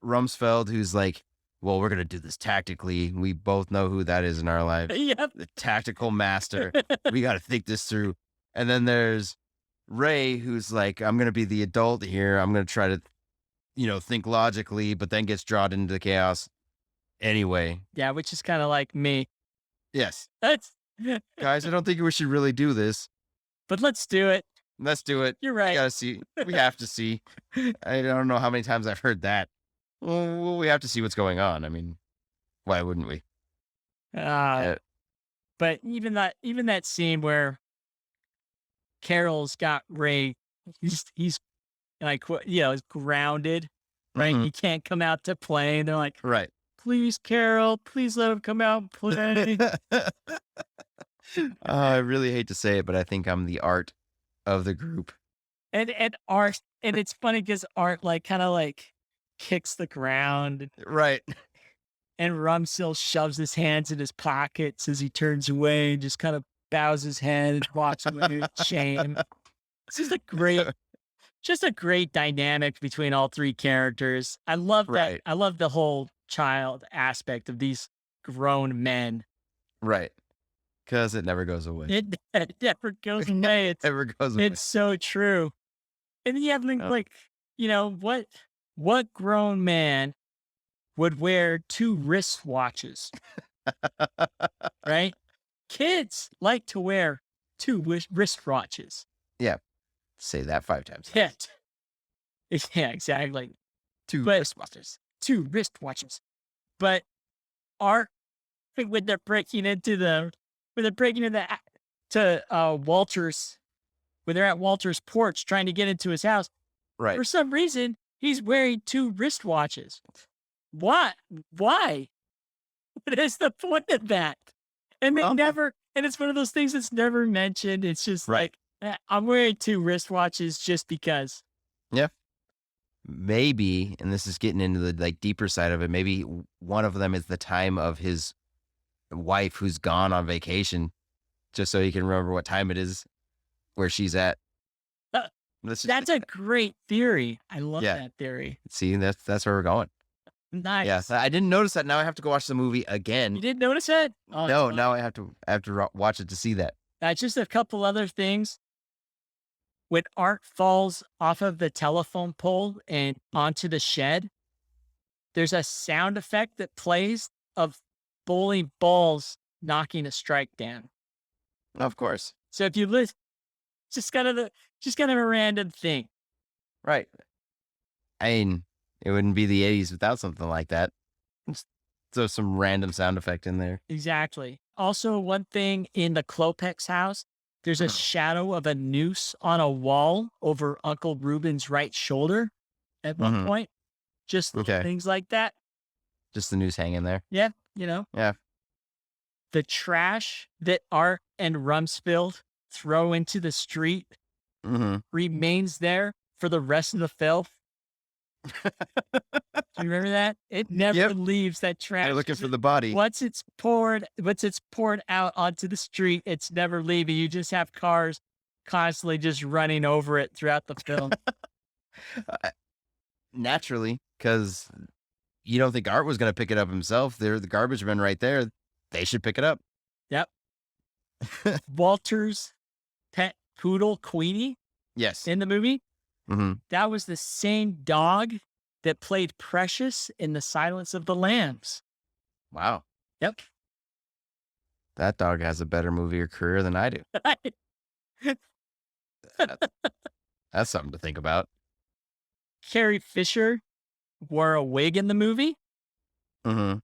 Rumsfeld, who's like, well, we're gonna do this tactically. We both know who that is in our lives. Yep. The tactical master. We got to think this through. And then there's Ray, who's like, I'm gonna be the adult here. I'm gonna try to, think logically, but then gets drawn into the chaos anyway. Yeah, which is kind of like me. Yes, That's, guys, I don't think we should really do this. but let's do it. Let's do it. You're We right. gotta see. We have to see. I don't know how many times I've heard that. Well, we have to see what's going on. I mean, why wouldn't we? Uh, But even that scene where Carol's got Ray, he's like, is grounded, right? Mhm. He can't come out to play. And they're like, Right. please, Carol, please let him come out and play. I really hate to say it, but I think I'm the Art of the group. and Art, and it's funny because Art like kind of like kicks the ground, Right. and Rumsfeld shoves his hands in his pockets as he turns away and just kind of bows his head and walks away with shame. It's just a great dynamic between all three characters. I love that. Right. I love the whole child aspect of these grown men. Right. Because it never goes away. It never goes away. Never goes away. It's so true. And you have like, what grown man would wear 2 wristwatches? Right? Kids like to wear 2 wristwatches. Say that 5 times. Yeah. Yeah, exactly. 2 But- wristwatches. 2 wristwatches. But Art, when they're breaking into Walter's, when they're at Walter's porch trying to get into his house, Right. for some reason, he's wearing 2 wristwatches. Why? What is the point of that? And Well- and it's one of those things that's never mentioned. It's just Right. like, I'm wearing 2 wristwatches just because. Maybe, and this is getting into the deeper side of it, maybe one of them is the time of his wife who's gone on vacation, just so he can remember what time it is where she's at. Uh, That's a great theory. I love Yeah. that theory. See, that's where we're going. Nice. Yeah, I didn't notice that. Now I have to go watch the movie again. You didn't notice that? Oh, No, it's now I have to watch it to see that. just a couple other things. When Art falls off of the telephone pole and onto the shed, there's a sound effect that plays of bowling balls knocking a strike down. Of course. So if you listen, just kind of a random thing. Right. I mean, it wouldn't be the 80s without something like that. Just throw some random sound effect in there. Exactly. Also, one thing in the Klopex house, there's a shadow of a noose on a wall over Uncle Reuben's right shoulder at one Mhm. point. Just little Okay. things like that. Just the news hanging there. Yeah. Yeah. The trash that Art and Rumsfeld throw into the street Mm-hmm. remains there for the rest of the film. Do you remember that? It never Yep. leaves that trash. They're looking for the body. Once it's poured out onto the street, it's never leaving. You just have cars constantly just running over it throughout the film. Naturally, because you don't think Art was going to pick it up himself. They're the garbage men right there. They should pick it up. Yep. Walter's pet poodle, Queenie, Yes. in the movie, Mm-hmm. that was the same dog that played Precious in The Silence of the Lambs. Wow. Yep. That dog has a better movie career than I do. That's something to think about. Carrie Fisher wore a wig in the movie. Mm-hmm.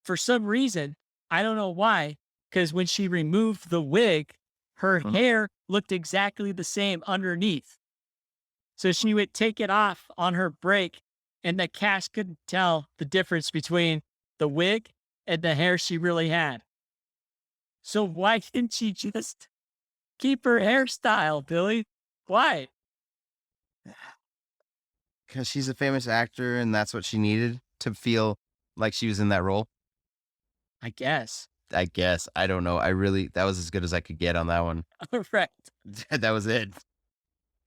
For some reason, I don't know why, because when she removed the wig, her hair looked exactly the same underneath. So she would take it off on her break, and the cast couldn't tell the difference between the wig and the hair she really had. So why didn't she just keep her hairstyle, Billy. Why? Because she's a famous actor and that's what she needed to feel like she was in that role. I guess. I guess. I don't know. That was as good as I could get on that one. All right. That was it.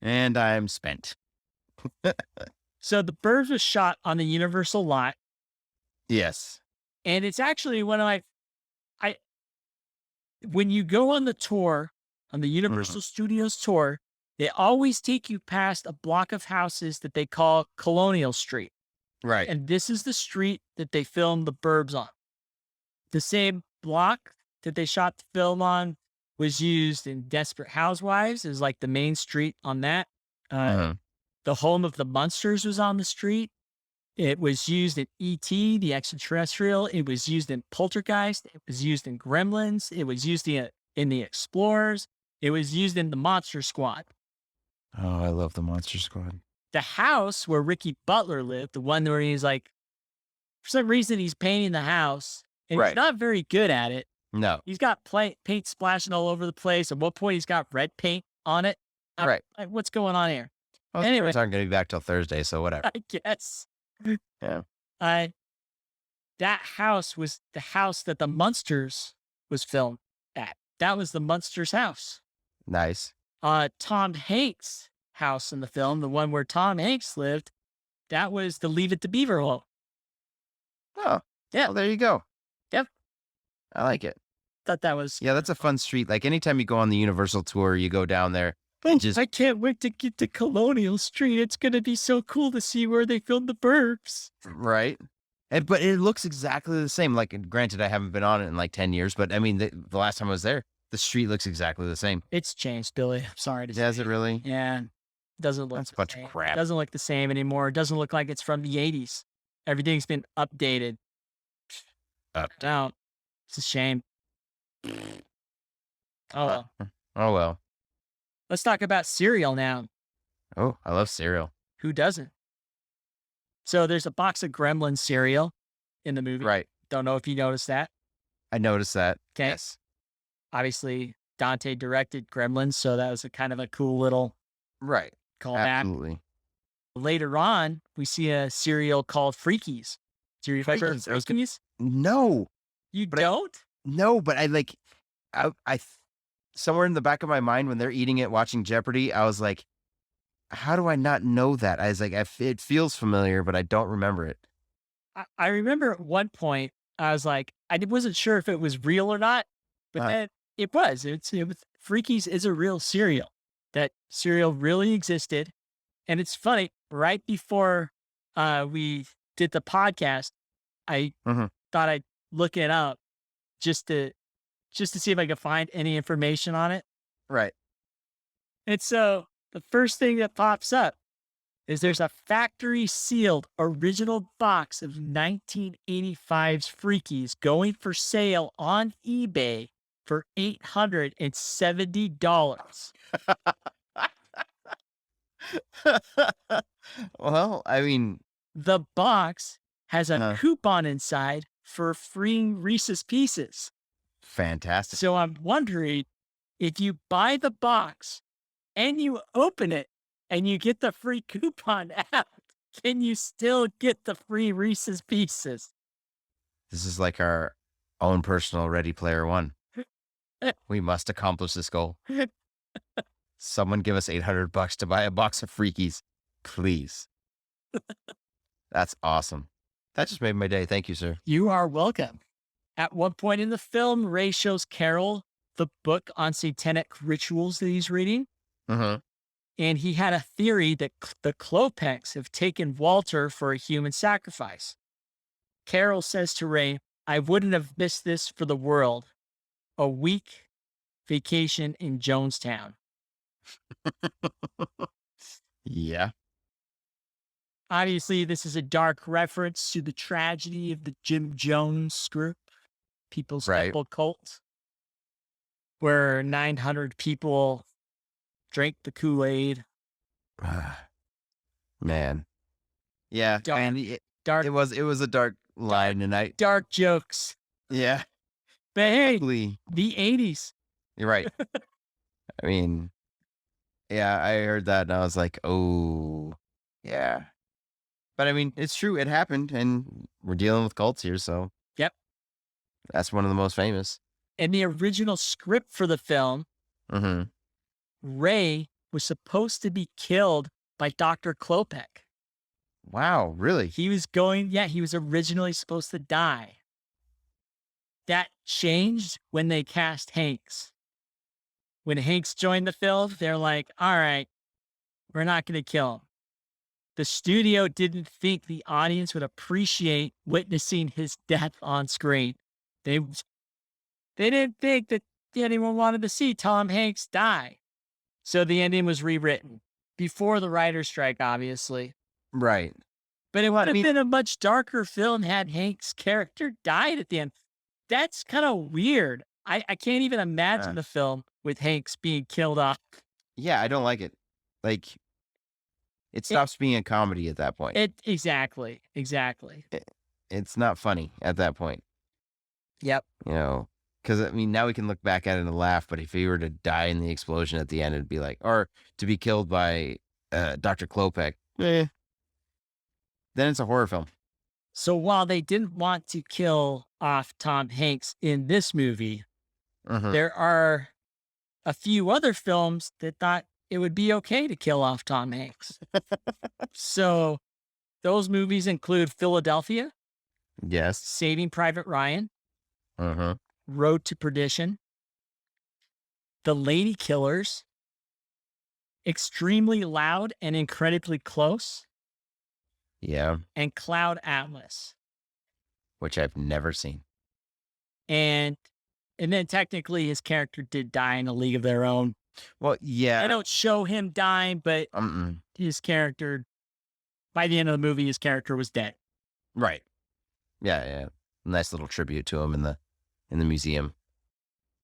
And I'm spent. So the Burbs was shot on the Universal lot, Yes. and it's actually one of I when you go on the tour, on the Universal Studios tour, they always take you past a block of houses that they call Colonial Street. Right. And this is the street that they filmed the Burbs on. The same block that they shot the film on was used in Desperate Housewives, is like the main street on that. The home of the Munsters was on the street. It was used in E.T., the extraterrestrial. It was used in Poltergeist. It was used in Gremlins. It was used in the Explorers. It was used in the Monster Squad. Oh, I love the Monster Squad. The house where Ricky Butler lived, the one where he's like, for some reason, he's painting the house, and he's not very good at it. No. He's got paint splashing all over the place. At one point, he's got red paint on it. Right. Like, what's going on here? Well, anyway, aren't going to be back till Thursday, so whatever. I guess. Yeah. That house was the house that the Munsters was filmed at. That was the Munsters house. Nice. Tom Hanks' house in the film, the one where Tom Hanks lived, that was the Leave It to Beaver home. Oh. Yeah. Well, there you go. Yep. I like it. Thought that was... Yeah, that's a fun street. Like anytime you go on the Universal tour, you go down there. I can't wait to get to Colonial Street. It's going to be so cool to see where they filmed the Burbs. Right. But it looks exactly the same. Like, granted, I haven't been on it in like 10 years, but I mean, the last time I was there, the street looks exactly the same. It's changed, Billy. I'm sorry to say. Does it really? Yeah. Doesn't look That's a bunch of crap. It doesn't look the same anymore. It doesn't look like it's from the 80s. Everything's been updated. Down. It's a shame. Oh, well. Oh, well. Let's talk about cereal now. Oh, I love cereal. Who doesn't? So there's a box of Gremlin cereal in the movie. Right. Don't know if you noticed that. I noticed that. Okay. Yes. Obviously, Dante directed Gremlins, so that was a kind of a cool little callback. Absolutely. Later on, we see a cereal called Freakies. Do you remember Freakies? No. You don't? No, but I somewhere in the back of my mind when they're eating it, watching Jeopardy, I was like, how do I not know that? I was like, it feels familiar, but I don't remember it. I remember at one point, I was like, I wasn't sure if it was real or not, but then it was. Freakies is a real cereal. That cereal really existed. And it's funny, right before we did the podcast, I thought I'd look it up just to see if I could find any information on it. Right. And so the first thing that pops up is there's a factory sealed original box of 1985's Freakies going for sale on eBay for $870. Well, I mean, the box has a coupon inside for free Reese's Pieces. Fantastic. So I'm wondering, if you buy the box and you open it and you get the free coupon out, can you still get the free Reese's Pieces? This is like our own personal Ready Player One. We must accomplish this goal. Someone give us $800 to buy a box of Freakies, please. That's awesome. That just made my day. Thank you, sir. You are welcome. At one point in the film, Ray shows Carol the book on satanic rituals that he's reading. And he had a theory that the Klopeks have taken Walter for a human sacrifice. Carol says to Ray, I wouldn't have missed this for the world. A week vacation in Jonestown. Yeah. Obviously, this is a dark reference to the tragedy of the Jim Jones group, People's Temple cult, where 900 people drank the Kool-Aid. Man. Yeah. Dark. It was a dark line tonight. Dark jokes. Yeah. But hey, the 80s. You're right. I mean, yeah, I heard that and I was like, oh, yeah. But I mean, it's true. It happened, and we're dealing with cults here, so Yep. that's one of the most famous. In the original script for the film, Mm-hmm. Ray was supposed to be killed by Dr. Klopek. Wow, really? He was originally supposed to die. That changed when they cast Hanks. When Hanks joined the film, they're like, all right, we're not going to kill him. The studio didn't think the audience would appreciate witnessing his death on screen. They didn't think that anyone wanted to see Tom Hanks die. So the ending was rewritten before the writer's strike, obviously. Right. But it would have mean- been a much darker film had Hank's character died at the end. That's kind of weird. I can't even imagine the film with Hanks being killed off. Yeah, I don't like it. Like, it stops being a comedy at that point. Exactly. It's not funny at that point. Yep. You know, because I mean, now we can look back at it and laugh, but if he were to die in the explosion at the end, it'd be like, or to be killed by Dr. Klopek, then it's a horror film. So while they didn't want to kill off Tom Hanks in this movie, there are a few other films that thought it would be okay to kill off Tom Hanks. So those movies include Philadelphia, Yes. Saving Private Ryan, Uh-huh. Road to Perdition, The Lady Killers, Extremely Loud and Incredibly Close, Yeah. and Cloud Atlas. Which I've never seen. And then technically his character did die in A League of Their Own. Well, yeah. I don't show him dying, but his character, by the end of the movie, his character was dead. Right. Yeah, yeah. Nice little tribute to him in the museum.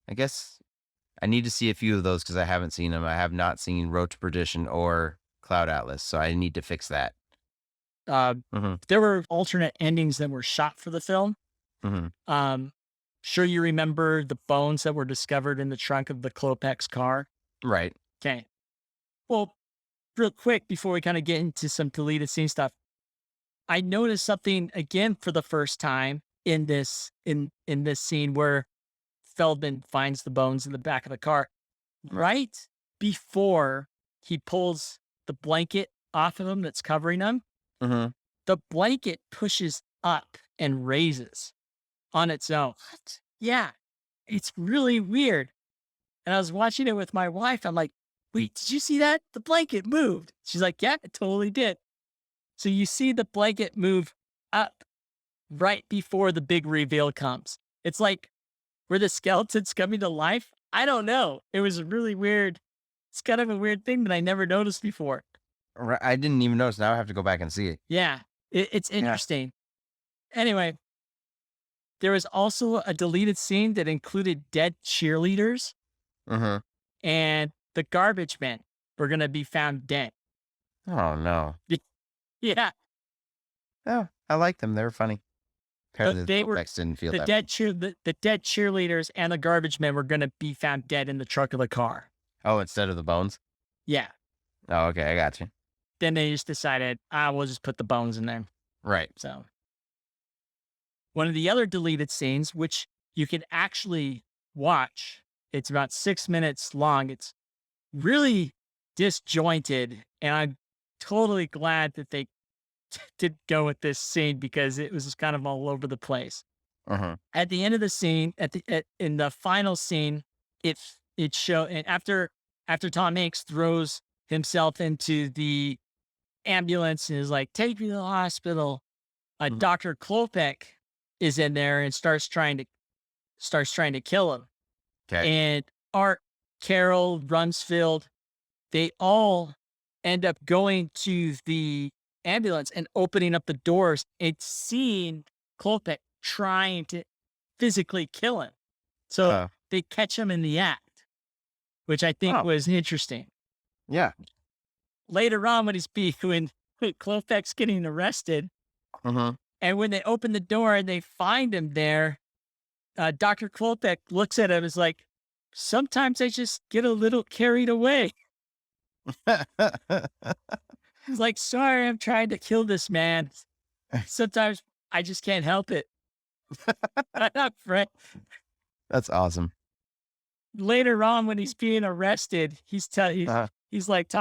I guess I need to see a few of those because I haven't seen them. I have not seen Road to Perdition or Cloud Atlas, so I need to fix that. There were alternate endings that were shot for the film. Sure you remember the bones that were discovered in the trunk of the Klopek's car? Right. Okay. Well, real quick before we kind of get into some deleted scene stuff, I noticed something again for the first time in this scene where Feldman finds the bones in the back of the car. Right before he pulls the blanket off of him that's covering him, the blanket pushes up and raises on its own. What? Yeah, it's really weird. And I was watching it with my wife. I'm like, wait, did you see that? The blanket moved. She's like, yeah, it totally did. So you see the blanket move up right before the big reveal comes. It's like, were the skeletons coming to life? I don't know. It was really weird. It's kind of a weird thing that I never noticed before. Right. I didn't even notice. Now I have to go back and see it. Yeah, it's interesting. Anyway, there was also a deleted scene that included dead cheerleaders and the garbage men were going to be found dead. Oh, no. Yeah. Oh, I like them. They were funny. Apparently They the were didn't feel the that. the dead cheerleaders and the garbage men were going to be found dead in the trunk of the car. Oh, instead of the bones? Yeah. Oh, okay. I got you. Then they just decided, we'll just put the bones in there. Right. So one of the other deleted scenes, which you can actually watch, it's about 6 minutes long. It's really disjointed. And I'm totally glad that they did go with this scene because it was kind of all over the place. At the end of the scene, in the final scene, it showed, and after Tom Hanks throws himself into the ambulance and is like, take me to the hospital, Dr. Klopek is in there and starts trying to kill him. Okay. And Art, Carol, Runsfield, they all end up going to the ambulance and opening up the doors and seeing Klopek trying to physically kill him. So they catch him in the act, which I think was interesting. Yeah. Later on, when Klopek's getting arrested, and when they open the door and they find him there, Dr. Klopek looks at him and is like, sometimes I just get a little carried away. He's like, sorry, I'm trying to kill this man. Sometimes I just can't help it. I'm not afraid. That's awesome. Later on, when he's being arrested, Uh, he's like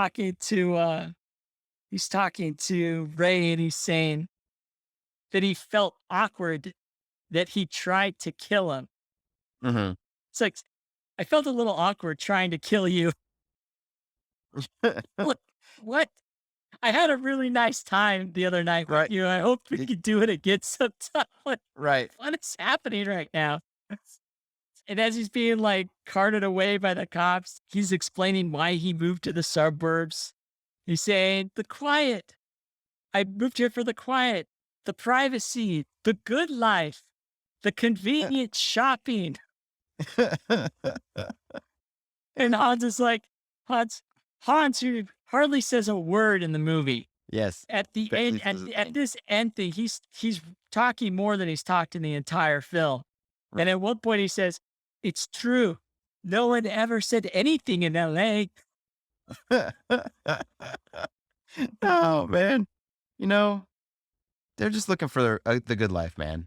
he's talking to Ray, and he's saying that he felt awkward that he tried to kill him. mhm. It's like, I felt a little awkward trying to kill you. What? What? I had a really nice time the other night with Right. you. I hope we Y- could do it again sometime. Right. What is happening right now? And as he's being like carted away by the cops, he's explaining why he moved to the suburbs. He's saying, the quiet. I moved here for the quiet, the privacy, the good life, the convenient shopping. And Hans is like, Hans, who hardly says a word in the movie. Yes. At the Barely end, says a at thing. this end thing, he's talking more than he's talked in the entire film. And at one point he says, it's true. No one ever said anything in LA. Oh man. You know, they're just looking for the good life, man.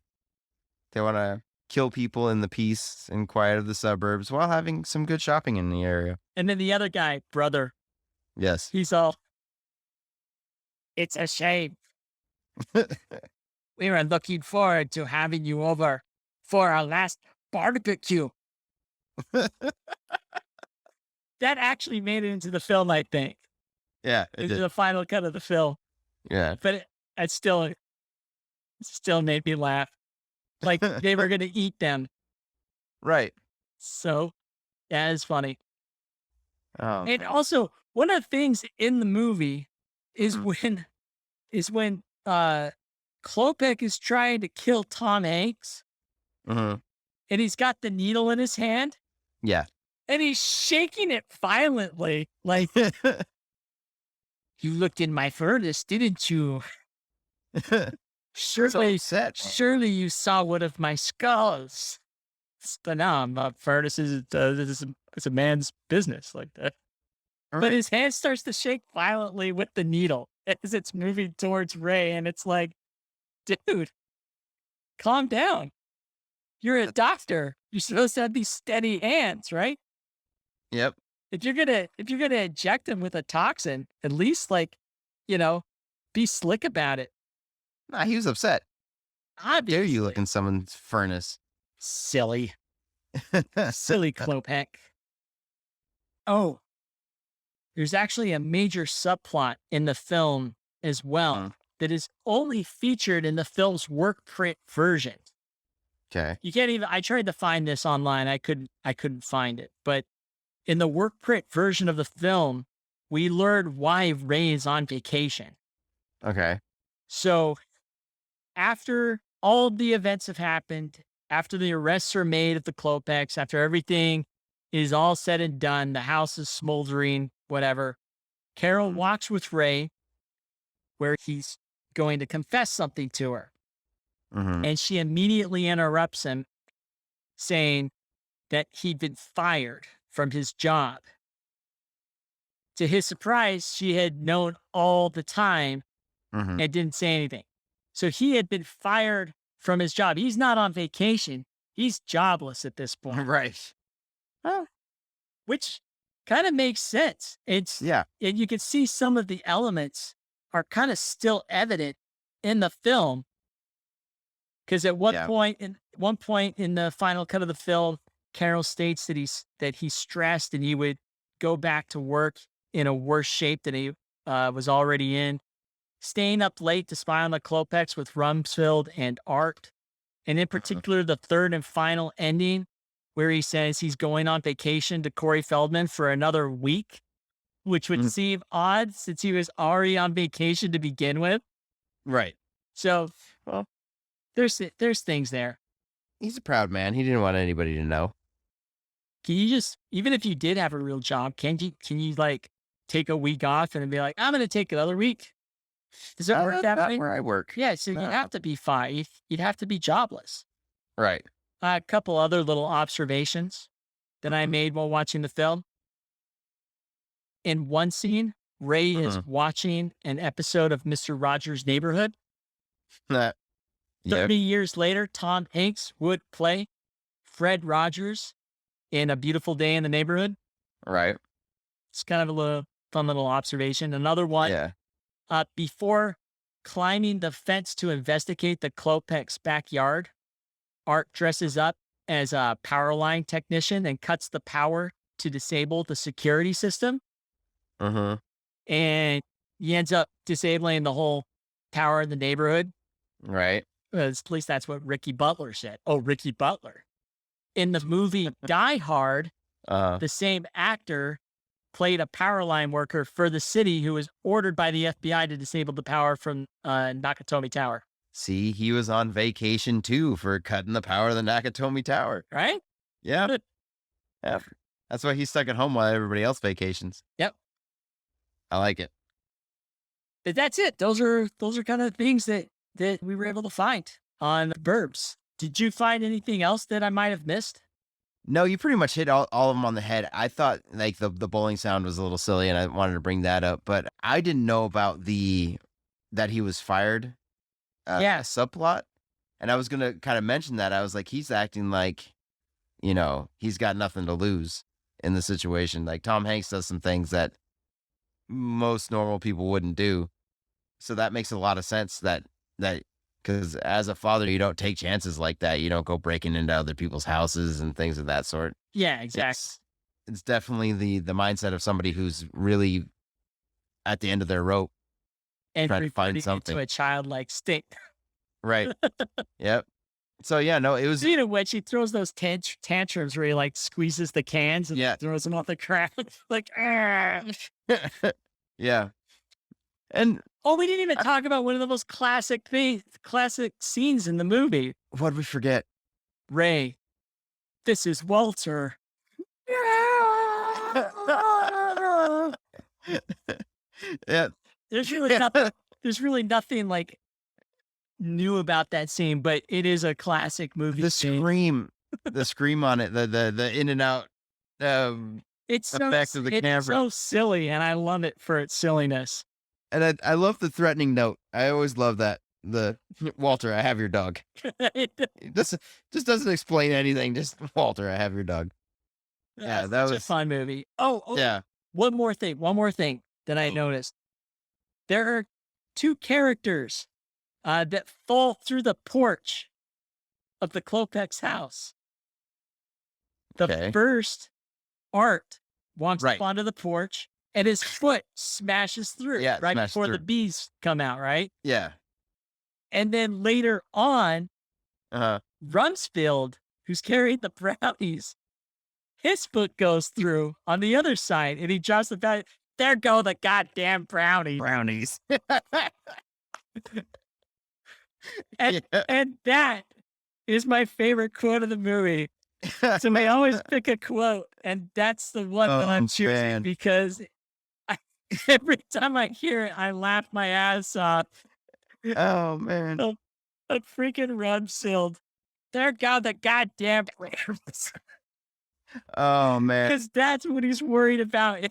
They want to kill people in the peace and quiet of the suburbs while having some good shopping in the area. And then the other guy, brother, Yes. he's all, it's a shame. We were looking forward to having you over for our last barbecue. That actually made it into the film, I think, Yeah, it into did. the final cut of the film. Yeah. But it still made me laugh. Like they were going to eat them. Right. So, yeah, it's funny. Oh, And man. also, one of the things in the movie is Mhm. when Klopek is trying to kill Tom Hanks, Mhm. and he's got the needle in his hand, Yeah. and he's shaking it violently, like, you looked in my furnace, didn't you? So Surely, upset. surely you saw one of my skulls. But no, furnace it's a man's business like that. But Right. his hand starts to shake violently with the needle as it's moving towards Ray, and it's like, dude, calm down. You're a doctor. You're supposed to have these steady hands, right? Yep. If you're gonna inject him with a toxin, at least like, you know, be slick about it. Nah, he was upset. Dare you look Obviously. in someone's furnace? Silly. Silly Klopek. Oh, there's actually a major subplot in the film as well Mm. that is only featured in the film's work print version. Okay. You can't even, I tried to find this online. I couldn't find it. But in the work print version of the film, we learned why Ray is on vacation. Okay. So after all of the events have happened, after the arrests are made at the Klopeks, after everything is all said and done, the house is smoldering, whatever, Carol walks with Ray where he's going to confess something to her. Mhm. And she immediately interrupts him, saying that he'd been fired from his job. To his surprise, she had known all the time Mhm. and didn't say anything. So he had been fired from his job. He's not on vacation. He's jobless at this point, Right. Oh. which kind of makes sense. Yeah. And you can see some of the elements are kind of still evident in the film. Because at Yeah. one point in the final cut of the film, Carol states that he's stressed and he would go back to work in a worse shape than he was already in. Staying up late to spy on the Klopeks with Rumsfeld and Art, and in Mhm. particular the third and final ending, where he says he's going on vacation to Corey Feldman for another week, which would Mhm. seem odd since he was already on vacation to begin with. Right. So Well, there's things there. he's a proud man. He didn't want anybody to know. Can you just, even if you did have a real job, can you like take a week off and then be like, I'm going to take another week? Does it work that Not way? where I work. Yeah. So you'd No. have to be fine. You'd have to be jobless. Right. A couple other little observations. that I made while watching the film. In one scene, Ray is watching an episode of Mr. Rogers' Neighborhood. Yep. 30 years later, Tom Hanks would play Fred Rogers in A Beautiful Day in the Neighborhood. Right. It's kind of a fun little observation. Another one, Yeah. before climbing the fence to investigate the Klopek's backyard, Art dresses up as a power line technician and cuts the power to disable the security system. Mm-hmm. And he ends up disabling the whole power in the neighborhood. Right. At least that's what Ricky Butler said. Oh, Ricky Butler. In the movie Die Hard, the same actor played a power line worker for the city who was ordered by the FBI to disable the power from Nakatomi Tower. See, he was on vacation too for cutting the power of the Nakatomi Tower. Right? Yeah. Good. Yeah. That's why he's stuck at home while everybody else vacations. Yep. I like it. But that's it. Those are kind of things that we were able to find on Burbs. Did you find anything else that I might have missed? No, you pretty much hit all of them on the head. I thought like the bowling sound was a little silly and I wanted to bring that up, but I didn't know about that he was fired subplot. And I was going to kind of mention that. I was like, he's acting like, he's got nothing to lose in the situation. Like Tom Hanks does some things that most normal people wouldn't do. So that makes a lot of sense that because as a father, you don't take chances like that. You don't go breaking into other people's houses and things of that sort. Yeah, exactly. It's definitely the mindset of somebody who's really at the end of their rope And trying to find something. to a childlike state. Right. Yep. So yeah, no, it was. Speaking of which, he throws those tantrums where he like squeezes the cans and throws them off the ground. Like, yeah. And we didn't even talk about one of the most classic scenes in the movie. What did we forget? Ray, this is Walter. Yeah. There's really nothing like new about that scene, but it is a classic movie. The scream on it, the in and out it's effect of the camera. It's so silly, and I love it for its silliness. And I love the threatening note. I always love that. The Walter, I have your dog. This just doesn't explain anything. Just Walter, I have your dog. Yeah, that was a fun movie. Oh, yeah. One more thing that I noticed. There are two characters that fall through the porch of the Klopek's house. The first, Art, walks up onto the porch and his foot smashes through right before the bees come out, right? Yeah. And then later on, Rumsfeld, who's carrying the brownies, his foot goes through on the other side and he drops the brownies. There go the goddamn brownies. And that is my favorite quote of the movie. So I always pick a quote, and that's the one that I'm choosing because every time I hear it, I laugh my ass off. Oh man, a freaking Rumsfeld. There go the goddamn brownies. Oh man, because that's what he's worried about.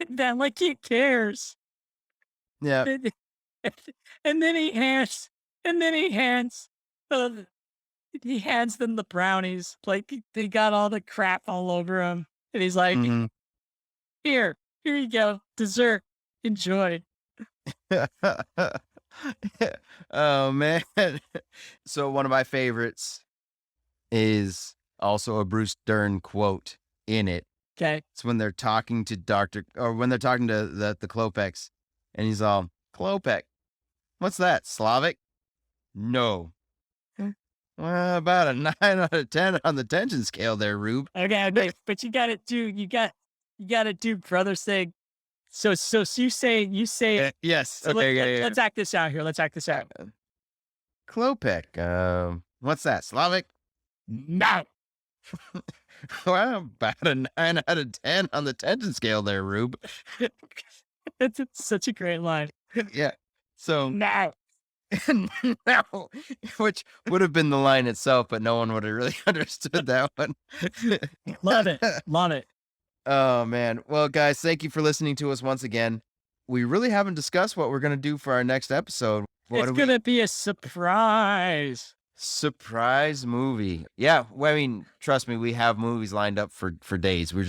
That like he cares. Yeah. And then he hands them the brownies. Like they got all the crap all over him. And he's like, here you go. Dessert. Enjoy. Oh man. So one of my favorites is also a Bruce Dern quote in it. Okay. It's when they're talking to the Klopeks, and he's all, Klopek, what's that, Slavic? No. Well, about a 9 out of 10 on the tension scale there, Rube. Okay, but you gotta do brother saying. So you say yes. So Okay, let's act this out here. Let's act this out. Klopek, what's that, Slavic? No. Well, about a 9 out of 10 on the tension scale there, Rube. It's such a great line. Yeah. So No. No, which would have been the line itself, but no one would have really understood that one. Love it. Love it. Oh man. Well, guys, thank you for listening to us once again. We really haven't discussed what we're gonna do for our next episode. What It's do we going to be a surprise. surprise movie? Yeah, well, I mean, trust me, we have movies lined up for days. We're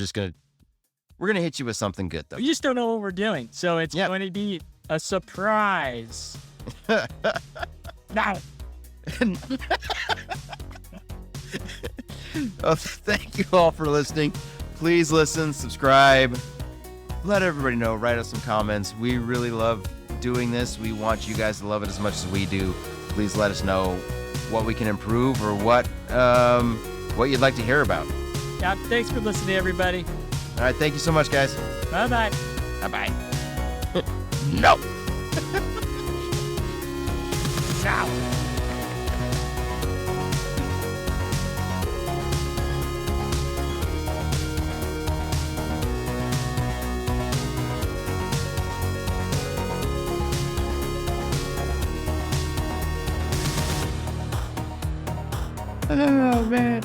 gonna hit you with something good though. We just don't know what we're doing. So it's Yep. going to be a surprise. Now, Oh, thank you all for listening. Please listen, subscribe, let everybody know, write us some comments. We really love doing this. We want you guys to love it as much as we do. Please let us know what we can improve or what you'd like to hear about. yeah, thanks for listening, everybody. All right, thank you so much, guys. Bye-bye. Bye-bye. No. Now. Oh, man.